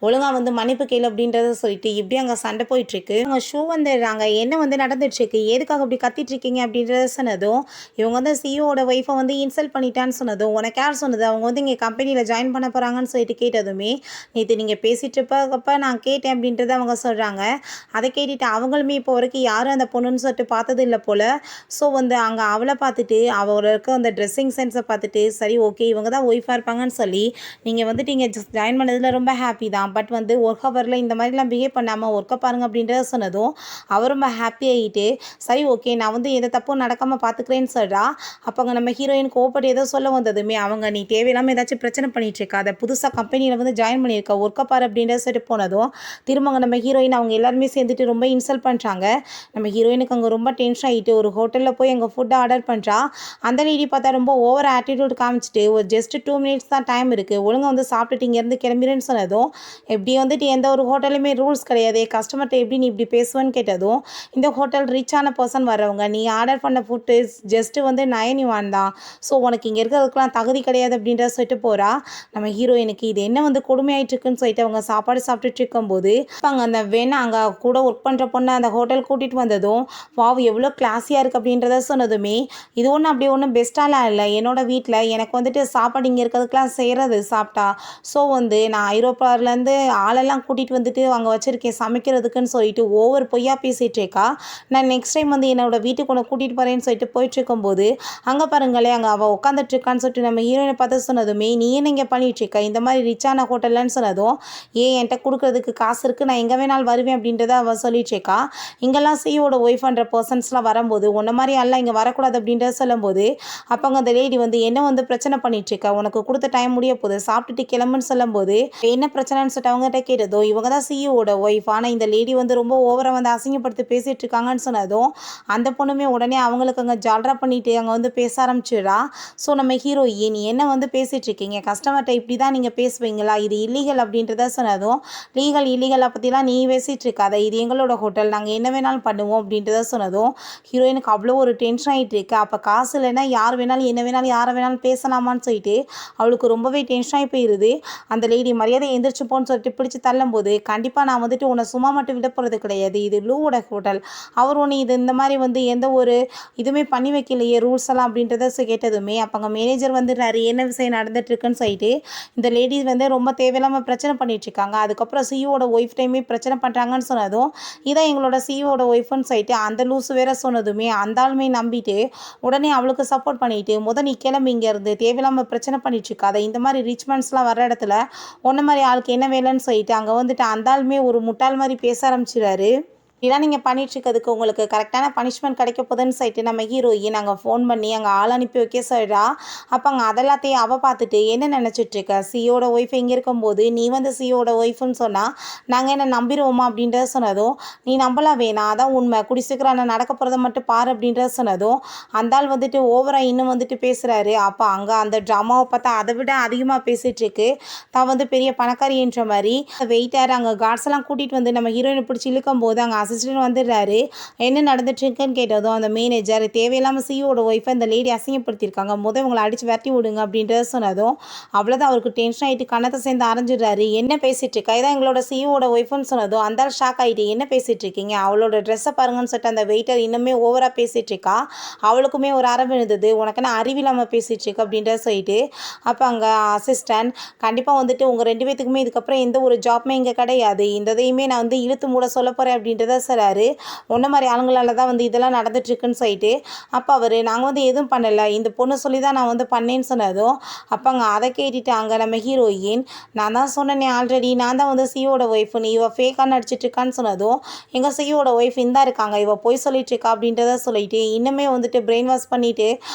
ஒழுங்காக வந்து மன்னிப்பு கேளு அப்படின்றத சொல்லிட்டு இப்படி அங்கே சண்டை போயிட்டுருக்கு. அவங்க ஷூ வந்துடுறாங்க, என்ன வந்து நடந்துட்டுருக்கு, எதுக்காக அப்படி கத்திட்டு இருக்கீங்க அப்படின்றத சொன்னதும் இவங்க வந்து சிஓட ஒய்ஃபை வந்து இன்சல்ட் பண்ணிட்டான்னு சொன்னதும் உனக்கு எனக்கு யார் சொன்னது அவங்க வந்து இங்கே கம்பெனியில் ஜாயின் பண்ண போகிறாங்கன்னு சொல்லிட்டு கேட்டதுமே, நேற்று நீங்கள் பேசிகிட்டு இருப்பப்ப நான் கேட்டேன் அப்படின்றத அவங்க சொல்கிறாங்க. அதை கேட்டுட்டு அவங்களுமே இப்போ வரைக்கும் யாரும் அந்த பொண்ணுன்னு சொல்லிட்டு பார்த்தது இல்லை போல். ஸோ வந்து அங்கே அவளை பார்த்துட்டு அவளோட இருக்க அந்த ட்ரெஸ்ஸிங் சென்ஸை பார்த்துட்டு சரி ஓகே இவங்க தான் ஒய்ஃபாக இருப்பாங்கன்னு சொல்லி நீங்கள் வந்துட்டு இங்கே ஜாயின் பண்ணதில் ரொம்ப ஹாப்பி தான். பட் வந்து ஒர்க் ஹவரில் இந்த மாதிரிலாம் பிஹேவ் பண்ணாமல் ஒர்க்கை பாருங்கள் அப்படின்றத சொன்னதும் அவர் ரொம்ப ஹாப்பி ஆகிட்டு சரி ஓகே நான் வந்து எந்த தப்பும் நடக்காமல் பார்த்துக்கிறேன்னு சொல்கிறா. அப்போ அங்கே நம்ம ஹீரோயின் கோபப்பட்டு ஏதோ சொல்ல வந்ததுமே அவங்க நீ தேவையில்லாமல் ஏதாச்சும் பிரச்சனை பண்ணிட்டு இருக்கா, அதை புதுசாக கம்பெனியில் வந்து ஜாயின் பண்ணியிருக்கா ஒர்க்கை பாரு அப்படின்றத சொல்லிட்டு போனதும் திரும்ப அங்கே நம்ம ஹீரோயின் அவங்க எல்லாருமே சேர்ந்துட்டு ரொம்ப இன்சல்ட் பண்ணுறாங்க. நம்ம ஹீரோயினுக்கு அங்கே ரொம்ப டென்ஷன் ஆகிட்டு ஒரு ஹோட்டலில் போய் அங்கே ஃபுட்டை ஆர்டர் பண்ணுறா. அந்த லேடி பார்த்தா ரொம்ப ஓவர் ஆட்டிடியூட் காமிச்சிட்டு ஒரு ஜஸ்ட் 2 மினிட்ஸ் தான் டைம் இருக்குது, ஒழுங்காக வந்து சாப்பிட்டுட்டு இங்கேருந்து கிளம்பிடுன்னு சொன்னதும் எப்படி வந்துட்டு எந்த ஒரு ஹோட்டலுமே ரூல்ஸ் கிடையாது, கஸ்டமர்கிட்ட எப்படி நீ இப்படி பேசுவேன்னு கேட்டதும் இந்த ஹோட்டல் ரிச்சான பர்சன் வரவங்க, நீ ஆர்டர் பண்ண ஃபுட்டு ஜஸ்ட்டு வந்து 9 தான், ஸோ உனக்கு இங்கே இருக்கிறதுக்கெலாம் தகுதி கிடையாது அப்படின்றத சொல்லிட்டு போகிறா. நம்ம ஹீரோயினுக்கு இது என்ன வந்து கொடுமையாயிட்டு இருக்குன்னு சொல்லிட்டு அவங்க சாப்பாடு சாப்பிட்டுட்டு இருக்கும்போது அங்கே அந்த அங்கே கூட ஒர்க் பண்ணுற பொண்ணை அந்த ஹோட்டல் கூட்டிகிட்டு வந்ததும் வாவ் எவ்வளோ கிளாஸியாக இருக்குது அப்படின்றத சொன்னதுமே இது ஒன்றும் அப்படி ஒன்றும் பெஸ்ட்டாலாம் இல்லை, என்னோடய வீட்டில் எனக்கு வந்துட்டு சாப்பாடு இங்கே இருக்கிறதுக்கெலாம் செய்கிறது சாப்பிட்டா, ஸோ வந்து நான் ஐரோப்பாவிலேருந்து ஆளெல்லாம் கூட்டிகிட்டு வந்துட்டு அங்கே வச்சுருக்கேன் சமைக்கிறதுக்குன்னு சொல்லிட்டு ஓவர் பொய்யா பேசிகிட்டு இருக்கா. நான் நெக்ஸ்ட் டைம் வந்து என்னோட வீட்டுக்கு ஒன்று கூட்டிகிட்டு போகிறேன்னு சொல்லிட்டு போயிட்டுருக்கும்போது அங்கே பாருங்களேன் அங்கே அவள் உட்காந்துட்ருக்கான்னு சொல்லிட்டு நம்ம ஹீரோயினை பார்த்து சொன்னதுமே நீ என்ன இங்கே பண்ணிகிட்ருக்க இந்த மாதிரி ரிச்சான ஹோட்டல்லன்னு சொன்னதும் என்கிட்ட கொடுக்குறதுக்கு காசு இருக்குது நான் எங்கே வேணாலும் வருவேன் அப்படின்றத அவள் சொல்லிட்டுருக்கா. இங்கெல்லாம் சியோட ஒய்ஃப்ன்ற பர்சன்ஸ்லாம் வரும்போது உன்ன மாதிரி எல்லாம் இங்கே வரக்கூடாது அப்படின்றத சொல்லும்போது அப்போ அங்கே அந்த லேடி வந்து என்ன வந்து பிரச்சனை பண்ணிகிட்ருக்கா, உனக்கு கொடுத்த டைம் முடிய போகுது சாப்பிட்டுட்டு கிளம்புன்னு சொல்லும்போது என்ன பிரச்சனைன்னு சொல்லிட்டு அவங்ககிட்ட கேட்டதோ இவங்க தான் சியோட ஒய்ஃப், ஆனால் இந்த லேடி வந்து ரொம்ப ஓவராக வந்து அசிங்கப்படுத்தி பேசிகிட்டு இருக்காங்கன்னு சொன்னதும் அந்த பொண்ணுமே உடனே அவங்களுக்கு அங்கே ஜால்ரா பண்ணிட்டு அங்கே வந்து பேச ஆரம்பிச்சிடா. ஸோ நம்ம ஹீரோயின் என்ன வந்து பேசிகிட்டு இருக்கீங்க, கஸ்டமர்கிட்ட இப்படி தான் நீங்கள் பேசுவீங்களா, இது இல்லீகல் அப்படின்றத சொன்னதும் லீகல் இல்லீகலை பற்றிலாம் நீ பேசிகிட்டு இருக்காத, இது எங்களோட ஹோட்டல் நாங்கள் என்ன வேணாலும் பண்ணுவோம் அப்படின்றத சொன்னதும் ஹீரோயினுக்கு அவ்வளோ ஒரு டென்ஷன் ஆகிட்டு இருக்கு. அப்போ காசு இல்லைன்னா யார் வேணாலும் என்ன வேணாலும் யாரை வேணாலும் பேசலாமான்னு சொல்லிட்டு அவளுக்கு ரொம்பவே டென்ஷன் ஆகி போயிடுது. அந்த லேடி மரியாதை எந்திரிச்சு போன்னு சொல்லிட்டு பிடிச்சி தள்ளும்போது கண்டிப்பாக நான் வந்துட்டு உன்னை சும்மா மட்டும் விட போகிறது கிடையாது, இது லூவோட ஹோட்டல், அவர் ஒன்று இது இந்த மாதிரி வந்து எந்த ஒரு இதுவுமே பண்ணி வைக்கலையே ரூல்ஸ் எல்லாம் அப்படின்றத கேட்டதுமே அப்போ அங்கே மேனேஜர் வந்துடுறாரு என்ன விஷயம் நடந்துட்டுருக்குன்னு சொல்லிட்டு இந்த லேடிஸ் வந்து ரொம்ப தேவையில்லாமல் பிரச்சனை பண்ணிகிட்ருக்காங்க. அதுக்கப்புறம் சிஇஓட ஒய்ஃப் டைமே பிரச்சனை பண்ணுறாங்கன்னு சொன்னதும் இதான் எங்களோட சிஇஓட ஒய்ஃப்னு சொல்லிட்டு அந்த லூஸ் வேற சொன்னதுமே அந்த ஆளுமே நம்பிட்டு உடனே அவளுக்கு சப்போர்ட் பண்ணிட்டு நீ கிளம்பி இங்கேருந்து தேவையில்லாமல் பிரச்சனை பண்ணிட்டுருக்காத, இந்த மாதிரி ரிச்மன்ஸ்லாம் வர இடத்துல ஒன்ன மாதிரி ஆளுக்கு என்ன வேலைன்னு சொல்லிட்டு அங்கே வந்துட்டு அந்த ஆளுமே ஒரு முட்டாள் மாதிரி பேச ஆரம்பிச்சிடாரு. இதெல்லாம் நீங்கள் பண்ணிகிட்ருக்கிறதுக்கு உங்களுக்கு கரெக்டான பனிஷ்மெண்ட் கிடைக்க போதுன்னு சொல்லிட்டு நம்ம ஹீரோயின் அங்கே ஃபோன் பண்ணி அங்கே ஆள் அனுப்பி வைக்க சொல்கிறா. அப்போ அங்கே அதெல்லாத்தையும் அவள் பார்த்துட்டு என்ன நினச்சிட்ருக்க, சியோட ஒய்ஃப் இங்கே இருக்கும்போது நீ வந்து சியோட ஒய்ஃப்னு சொன்னால் நாங்கள் என்ன நம்பிடுவோமா அப்படின்றத சொன்னதும் நீ நம்பலாம் வேணாம் அதான் உண்மை குடி சீக்கிரம் நான் நடக்க போகிறத மட்டும் பாரு அப்படின்றத சொன்னதும் அந்த ஆள் வந்துட்டு ஓவராக இன்னும் வந்துட்டு பேசுகிறாரு. அப்போ அங்கே அந்த ட்ராமாவை பார்த்தா அதை விட அதிகமாக பேசிகிட்ருக்கு, தான் வந்து பெரிய பணக்காரின்ற மாதிரி வெயிட்டர் அங்கே கார்ட்ஸ் எல்லாம் கூட்டிகிட்டு வந்து நம்ம ஹீரோயினை பிடிச்சி இழுக்கும் போது அங்கே அசிஸ்டன்ட் வந்துடுறாரு. என்ன நடந்துட்டுருக்குன்னு கேட்டதும் அந்த மேனேஜர் தேவையில்லாமல் சிஇஓட ஒய்ஃபை இந்த லேடி அசிங்கப்படுத்தியிருக்காங்க, இவங்களை அடித்து விரட்டி விடுங்க அப்படின்றத சொன்னதும் அவ்வளோதான் அவருக்கு டென்ஷன் ஆகிட்டு கண்ணத்தை சேர்ந்து அரைஞ்சிடுறாரு. என்ன பேசிகிட்டு இருக்கா, இதான் எங்களோட சிஇஓட ஒய்ஃப்னு சொன்னதும் அந்த ஷாக் ஆகிட்டு என்ன பேசிகிட்டு இருக்கீங்க, அவளோட ட்ரெஸ்ஸை பாருங்கன்னு சொல்லிட்டு அந்த வெயிட்டர் இன்னுமே ஓவராக பேசிகிட்டு இருக்கா. அவளுக்குமே ஒரு அறம் இருந்தது, உனக்கு நான் அறிவில்லாமல் பேசிகிட்டு இருக்கு அப்படின்றத சொல்லிட்டு அப்போ அங்கே அசிஸ்டன்ட் கண்டிப்பாக வந்துட்டு உங்கள் 2 பேத்துக்குமே இதுக்கப்புறம் எந்த ஒரு ஜாப்மே இங்கே கிடையாது, இந்த இதையுமே நான் வந்து இழுத்து மூட சொல்ல போகிறேன் அப்படின்றத சொல்கிறாரு. ஒன்றை மாதிரி ஆளுங்களால தான் வந்து இதெல்லாம் நடந்துட்டுருக்குன்னு சொல்லிட்டு அப்போ அவர் நாங்கள் வந்து எதுவும் பண்ணலை, இந்த பொண்ணு சொல்லி தான் நான் வந்து பண்ணேன்னு சொன்னதும் அப்போ அங்கே அதை கேட்டுட்டு அங்கே நம்ம ஹீரோயின் நான் தான் சொன்னேனே ஆல்ரெடி நான் தான் வந்து சிஇஓட ஒய்ஃப்னு, இவள் ஃபேக்காக நடிச்சிட்ருக்கான்னு சொன்னதும் எங்கள் சிஇஓட ஒய்ஃப் இந்தா இருக்காங்க, இவள் போய் சொல்லிட்டுருக்கா அப்படின்றத சொல்லிட்டு இன்னுமே வந்துட்டு பிரெயின் வாஷ் பண்ணிவிட்டு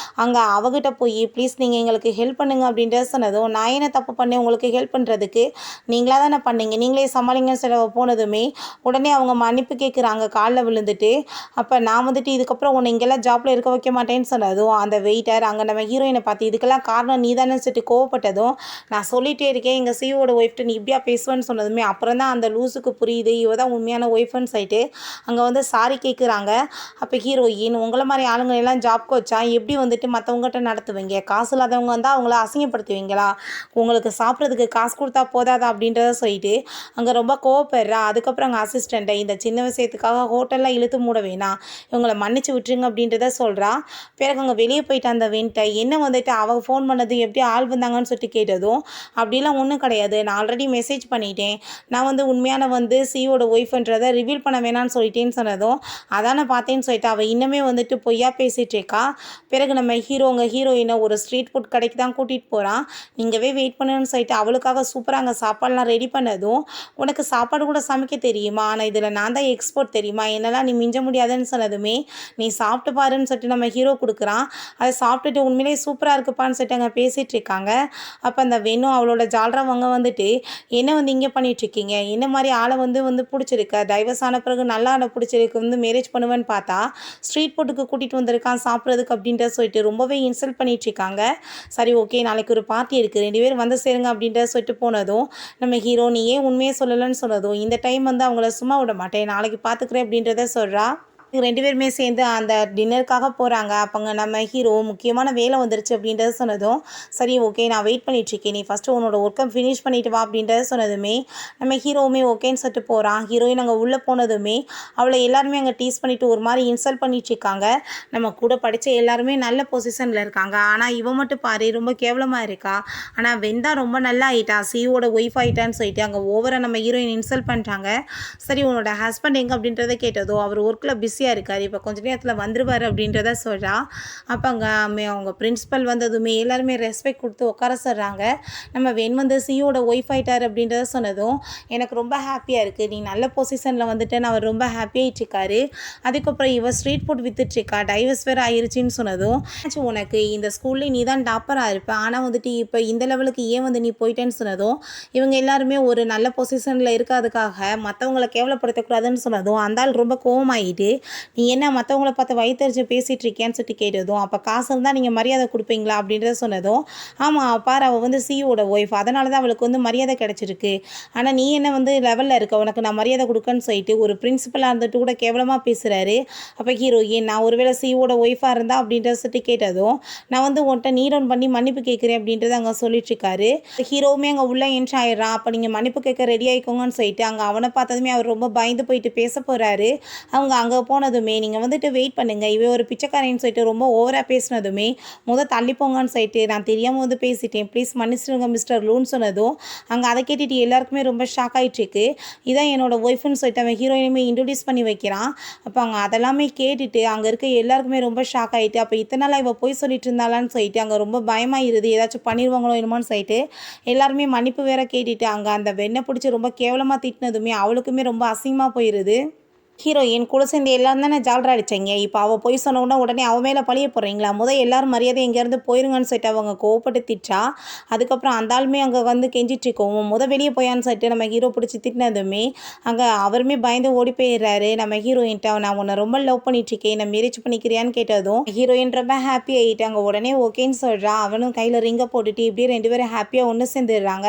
அங்கே அவகிட்ட போய் ப்ளீஸ் நீங்கள் எங்களுக்கு ஹெல்ப் பண்ணுங்க அப்படின்றத சொன்னதும் நான் என்ன தப்பு பண்ணேன் உங்களுக்கு ஹெல்ப் பண்ணுறதுக்கு, நீங்களாக தானே பண்ணீங்க நீங்களே சமாளிங்கன்னு சொல்ல போனதுமே உடனே அவங்க மன்னிப்பு கேட்குறாங்க காலில் விழுந்துட்டு. அப்போ நான் வந்துட்டு இதுக்கப்புறம் உன்னை இங்கெல்லாம் ஜாப்பில் இருக்க வைக்க மாட்டேன்னு சொன்னதும் அந்த வெயிட்டர் அங்கே நம்ம ஹீரோயினை பார்த்து இதுக்கெல்லாம் காரணம் நீ தானே சொல்லிட்டு கோவப்பட்டதும் நான் சொல்லிகிட்டே இருக்கேன் எங்கள் சிஇஓட ஒய்ஃப்ட்டு நீ இப்படியா பேசுவேன்னு சொன்னதுமே அப்புறம் தான் அந்த லூஸுக்கு புரியுது இவ தான் உண்மையான ஒய்ஃப்னு சொல்லிட்டு அங்கே வந்து சாரி கேட்குறாங்க. அப்போ ஹீரோயின் உங்களை மாதிரி ஆளுங்களெல்லாம் ஜாப்க்கு வச்சா எப்படி வந்துட்டு மற்றவங்ககிட்ட நடத்துவீங்க, காசு இல்லாதவங்க வந்தால் அவங்கள அசிங்கப்படுத்துவீங்களா, உங்களுக்கு சாப்பிட்றதுக்கு காசு கொடுத்தா போதாதா அப்படின்றத சொல்லிட்டு அங்கே ரொம்ப கோவப்படுறா. அதுக்கப்புறம் அங்கே அசிஸ்டண்ட்டை இந்த சின்ன விஷயம் விஷயத்துக்காக ஹோட்டல்லாம் இழுத்து மூட வேணாம், இவங்கள மன்னிச்சு விட்டுருங்க அப்படின்றத சொல்கிறா. பிறகு அங்கே வெளியே போயிட்டு அந்த வென்ட்டை என்ன வந்துட்டு அவள் ஃபோன் பண்ணது எப்படி ஆள் வந்தாங்கன்னு சொல்லிட்டு கேட்டதும், அப்படிலாம் ஒன்றும் கிடையாது, நான் ஆல்ரெடி மெசேஜ் பண்ணிட்டேன், நான் வந்து உண்மையான வந்து சியோட ஒய்ஃப்ன்றதை ரிவீல் பண்ண வேணான்னு சொல்லிட்டேன்னு சொன்னதும், அதான பார்த்தேன்னு சொல்லிட்டு அவள் இன்னுமே வந்துட்டு பொய்யா பேசிகிட்டு இருக்கா. பிறகு நம்ம ஹீரோயினை ஒரு ஸ்ட்ரீட் ஃபுட் கடைக்கு தான் கூட்டிகிட்டு போகிறான். நீங்கவே வெயிட் பண்ணுன்னு சொல்லிட்டு அவளுக்காக சூப்பராக அங்கே சாப்பாடுலாம் ரெடி பண்ணதும், உனக்கு சாப்பாடு கூட சமைக்க தெரியுமா, ஆனால் இதில் நான் தான் எக்ஸ்போர்ட் தெரியுமா, என்னெல்லாம் நீ மிஞ்ச முடியாதுன்னு சொன்னதுமே, நீ சாப்பிட்டு பாருன்னு சொல்லிட்டு நம்ம ஹீரோ கொடுக்குறான். அதை சாப்பிட்டுட்டு உண்மையிலேயே சூப்பராக இருக்குப்பான்னு சொல்லிட்டு அங்கே பேசிகிட்டு இருக்காங்க. அப்போ அந்த வெண்ணும் அவளோட ஜால்ராவங்க வந்துட்டு, என்ன வந்து இங்கே பண்ணிகிட்ருக்கீங்க, என்ன மாதிரி ஆளை வந்து பிடிச்சிருக்க, டைவர்ஸ் ஆன பிறகு நல்லா ஆளை பிடிச்சிருக்கு, வந்து மேரேஜ் பண்ணுவேன்னு பார்த்தா ஸ்ட்ரீட் ஃபுட்டுக்கு கூட்டிகிட்டு வந்திருக்கான் சாப்பிட்றதுக்கு அப்படின்ட்டு சொல்லிட்டு ரொம்பவே இன்சல்ட் பண்ணிகிட்ருக்காங்க. சரி ஓகே, நாளைக்கு ஒரு பார்ட்டி இருக்குது, 2 பேரும் வந்து சேருங்க அப்படின்ட்டு சொல்லிட்டு போனதும், நம்ம ஹீரோ நீ ஏன் உண்மையே சொல்லலைன்னு சொன்னதும், இந்த டைம் வந்து அவங்கள சும்மா விட மாட்டேன், நாளைக்கு பார்த்துக்கிறேன் அப்படின்றத சொல்கிறா. 2 பேருமே சேர்ந்து அந்த டின்னருக்காக போகிறாங்க. அப்போங்க நம்ம ஹீரோ முக்கியமான வேலை வந்துருச்சு அப்படின்றத சொன்னதும், சரி ஓகே நான் வெயிட் பண்ணிகிட்ருக்கேன், நீ ஃபஸ்ட்டு உன்னோட ஒர்க்கை ஃபினிஷ் பண்ணிட்டு வா அப்படின்றத சொன்னதுமே, நம்ம ஹீரோவுமே ஓகேன்னு சொல்லிட்டு போகிறான். ஹீரோயின் அங்கே உள்ளே போனதுமே அவளை எல்லாருமே அங்கே டீஸ் பண்ணிவிட்டு ஒரு மாதிரி இன்சல்ட் பண்ணிகிட்ருக்காங்க. நம்ம கூட படித்த எல்லாருமே நல்ல பொசிஷனில் இருக்காங்க, ஆனால் இவன் மட்டும் பாரு ரொம்ப கேவலமாக இருக்கா, ஆனால் வெந்தா ரொம்ப நல்லா ஆகிட்டா, சியோட ஒய்ஃப் ஆகிட்டான்னு சொல்லிட்டு அங்கே ஓவராக நம்ம ஹீரோயின் இன்சல்ட் பண்ணுறாங்க. சரி உன்னோட ஹஸ்பண்ட் எங்கே அப்படின்றத கேட்டதோ, அவர் ஒர்க்கில் பிஸியாக இருக்கார், இப்போ கொஞ்ச நேரத்தில் வந்துடுவார் அப்படின்றத சொல்கிறா. அப்போ அங்கே அவங்க பிரின்ஸிபல் வந்ததுமே எல்லாருமே ரெஸ்பெக்ட் கொடுத்து உட்கார சொல்கிறாங்க. நம்ம வென் வந்து சியோட ஒய்ஃப் ஆகிட்டார் அப்படின்றத சொன்னதும், எனக்கு ரொம்ப ஹாப்பியாக இருக்குது, நீ நல்ல பொசிஷனில் வந்துட்டேன்னு அவர் ரொம்ப ஹாப்பியாகிட்ருக்காரு. அதுக்கப்புறம் இவள் ஸ்ட்ரீட் ஃபுட் வித்துட்ருக்கா, டைவர்ஸ் வேறு ஆயிடுச்சின்னு சொன்னதும், உனக்கு இந்த ஸ்கூல்லேயே நீ தான் டாப்பராக இருப்ப, ஆனால் வந்துட்டு இப்போ இந்த லெவலுக்கு ஏன் வந்து நீ போயிட்டேன்னு சொன்னதும், இவங்க எல்லாருமே ஒரு நல்ல பொசிஷனில் இருக்கிறதுக்காக மற்றவங்களை கேவலப்படுத்தக்கூடாதுன்னு சொன்னதும், அந்த ஆள் ரொம்ப கோவமாகிட்டு, நீ என்ன மற்றவங்கள பார்த்து வயிற்றுச்சு பேசிகிட்டு இருக்கேன்னு சொல்லிட்டு கேட்டதும், அப்போ காசு இருந்தால் நீங்கள் மரியாதை கொடுப்பீங்களா அப்படின்றத சொன்னதும், ஆமாம் பாரு அவள் வந்து சியோட ஒய்ஃப், அதனால தான் அவளுக்கு வந்து மரியாதை கிடச்சிருக்கு, ஆனால் நீ என்ன வந்து லெவலில் இருக்க, உனக்கு நான் மரியாதை கொடுக்கன்னு சொல்லிட்டு ஒரு பிரின்சிபலாக இருந்துட்டு கூட கேவலமாக பேசுகிறாரு. அப்போ ஹீரோயின் நான் ஒருவேளை சியோட ஒய்ஃபாக இருந்தா அப்படின்றத சொல்லிட்டு கேட்டதும், நான் வந்து உன்கிட்ட நீட் டவுன் பண்ணி மன்னிப்பு கேட்குறேன் அப்படின்றத அங்கே சொல்லிட்டு இருக்காரு. ஹீரோவுமே அங்கே உள்ளே என்ட்ரி ஆயிடுறான். அப்போ நீங்கள் மன்னிப்பு கேட்க ரெடி ஆகிக்கோங்கன்னு சொல்லிட்டு அங்கே அவனை பார்த்ததுமே அவர் ரொம்ப பயந்து போயிட்டு பேச போகிறாரு. அவங்க அங்கே போனதுமே, நீங்கள் வந்துட்டு வெயிட் பண்ணுங்கள், இவன் ஒரு பிச்சைக்காரன்னு சொல்லிட்டு ரொம்ப ஓவராக பேசினதுமே, தள்ளி போங்கன்னு சொல்லிட்டு நான் தெரியாமல் வந்து பேசிட்டேன், ப்ளீஸ் மன்னிச்சிடுங்க மிஸ்டர் லூன்னு சொன்னதும், அங்கே அதை கேட்டுட்டு எல்லாருக்குமே ரொம்ப ஷாக் ஆகிட்டுருக்கு. இதான் என்னோட ஒய்ஃப்னு சொல்லிட்டு அவன் ஹீரோயினுமே இன்ட்ரடியூஸ் பண்ணி வைக்கிறான். அப்போ அங்கே அதெல்லாமே கேட்டுட்டு அங்கே இருக்க எல்லாருக்குமே ரொம்ப ஷாக் ஆகிட்டு, அப்போ இத்தனை நாள் இவள் போய் சொல்லிட்டு இருந்தாலான்னு சொல்லிட்டு அங்கே ரொம்ப பயமாகிடுது, ஏதாச்சும் பண்ணிடுவாங்களோ என்னமோன்னு சொல்லிட்டு எல்லாருமே மன்னிப்பு வேற கேட்டுட்டு அங்கே அந்த வெண்ணை பிடிச்சி ரொம்ப கேவலமாக திட்டினதுமே அவளுக்குமே ரொம்ப அசிங்கமாக போயிடுது. ஹீரோயின் கூட சேர்ந்து எல்லாரும் தானே ஜால்ரா அடிச்சிங்க, இப்போ அவள் போய் சொன்னோன்னா உடனே அவன் மேலே பழிய போடுறீங்களா, எல்லாரும் மரியாதை எங்கேருந்து போயிருங்கன்னு சொல்லிட்டு அவங்க கோவப்பட்டு திட்டா. அதுக்கப்புறம் அந்த ஆளுமே அங்கே வந்து கெஞ்சிட்ருக்கோம், வெளியே போயான்னு சொல்லிட்டு நம்ம ஹீரோ பிடிச்சி திட்டினதுமே அங்கே அவருமே பயந்து ஓடி போயிடுறாரு. நம்ம ஹீரோயின்ட்ட நான் உன்னை ரொம்ப லவ் பண்ணிட்டுருக்கேன், என்னை மேரேஜ் பண்ணிக்கிறியான்னு கேட்டதும் ஹீரோயின் ரொம்ப ஹாப்பி ஆகிட்டாங்க. உடனே ஓகேன்னு சொல்கிறான். அவனும் கையில் ரிங்கை போட்டுட்டு இப்படியே 2 பேரும் ஹாப்பியாக ஒன்று சேர்ந்துடுறாங்க.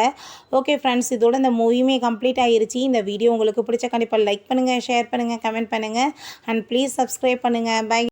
ஓகே ஃப்ரெண்ட்ஸ், இதோட இந்த மூவியுமே கம்ப்ளீட் ஆகிருச்சு. இந்த வீடியோ உங்களுக்கு பிடிச்ச கண்டிப்பாக லைக் பண்ணுங்கள், ஷேர் பண்ணுங்கள், கமெண்ட் பண்ணுங்கள் அண்ட் ப்ளீஸ் சப்ஸ்கிரைப் பண்ணுங்கள். பை.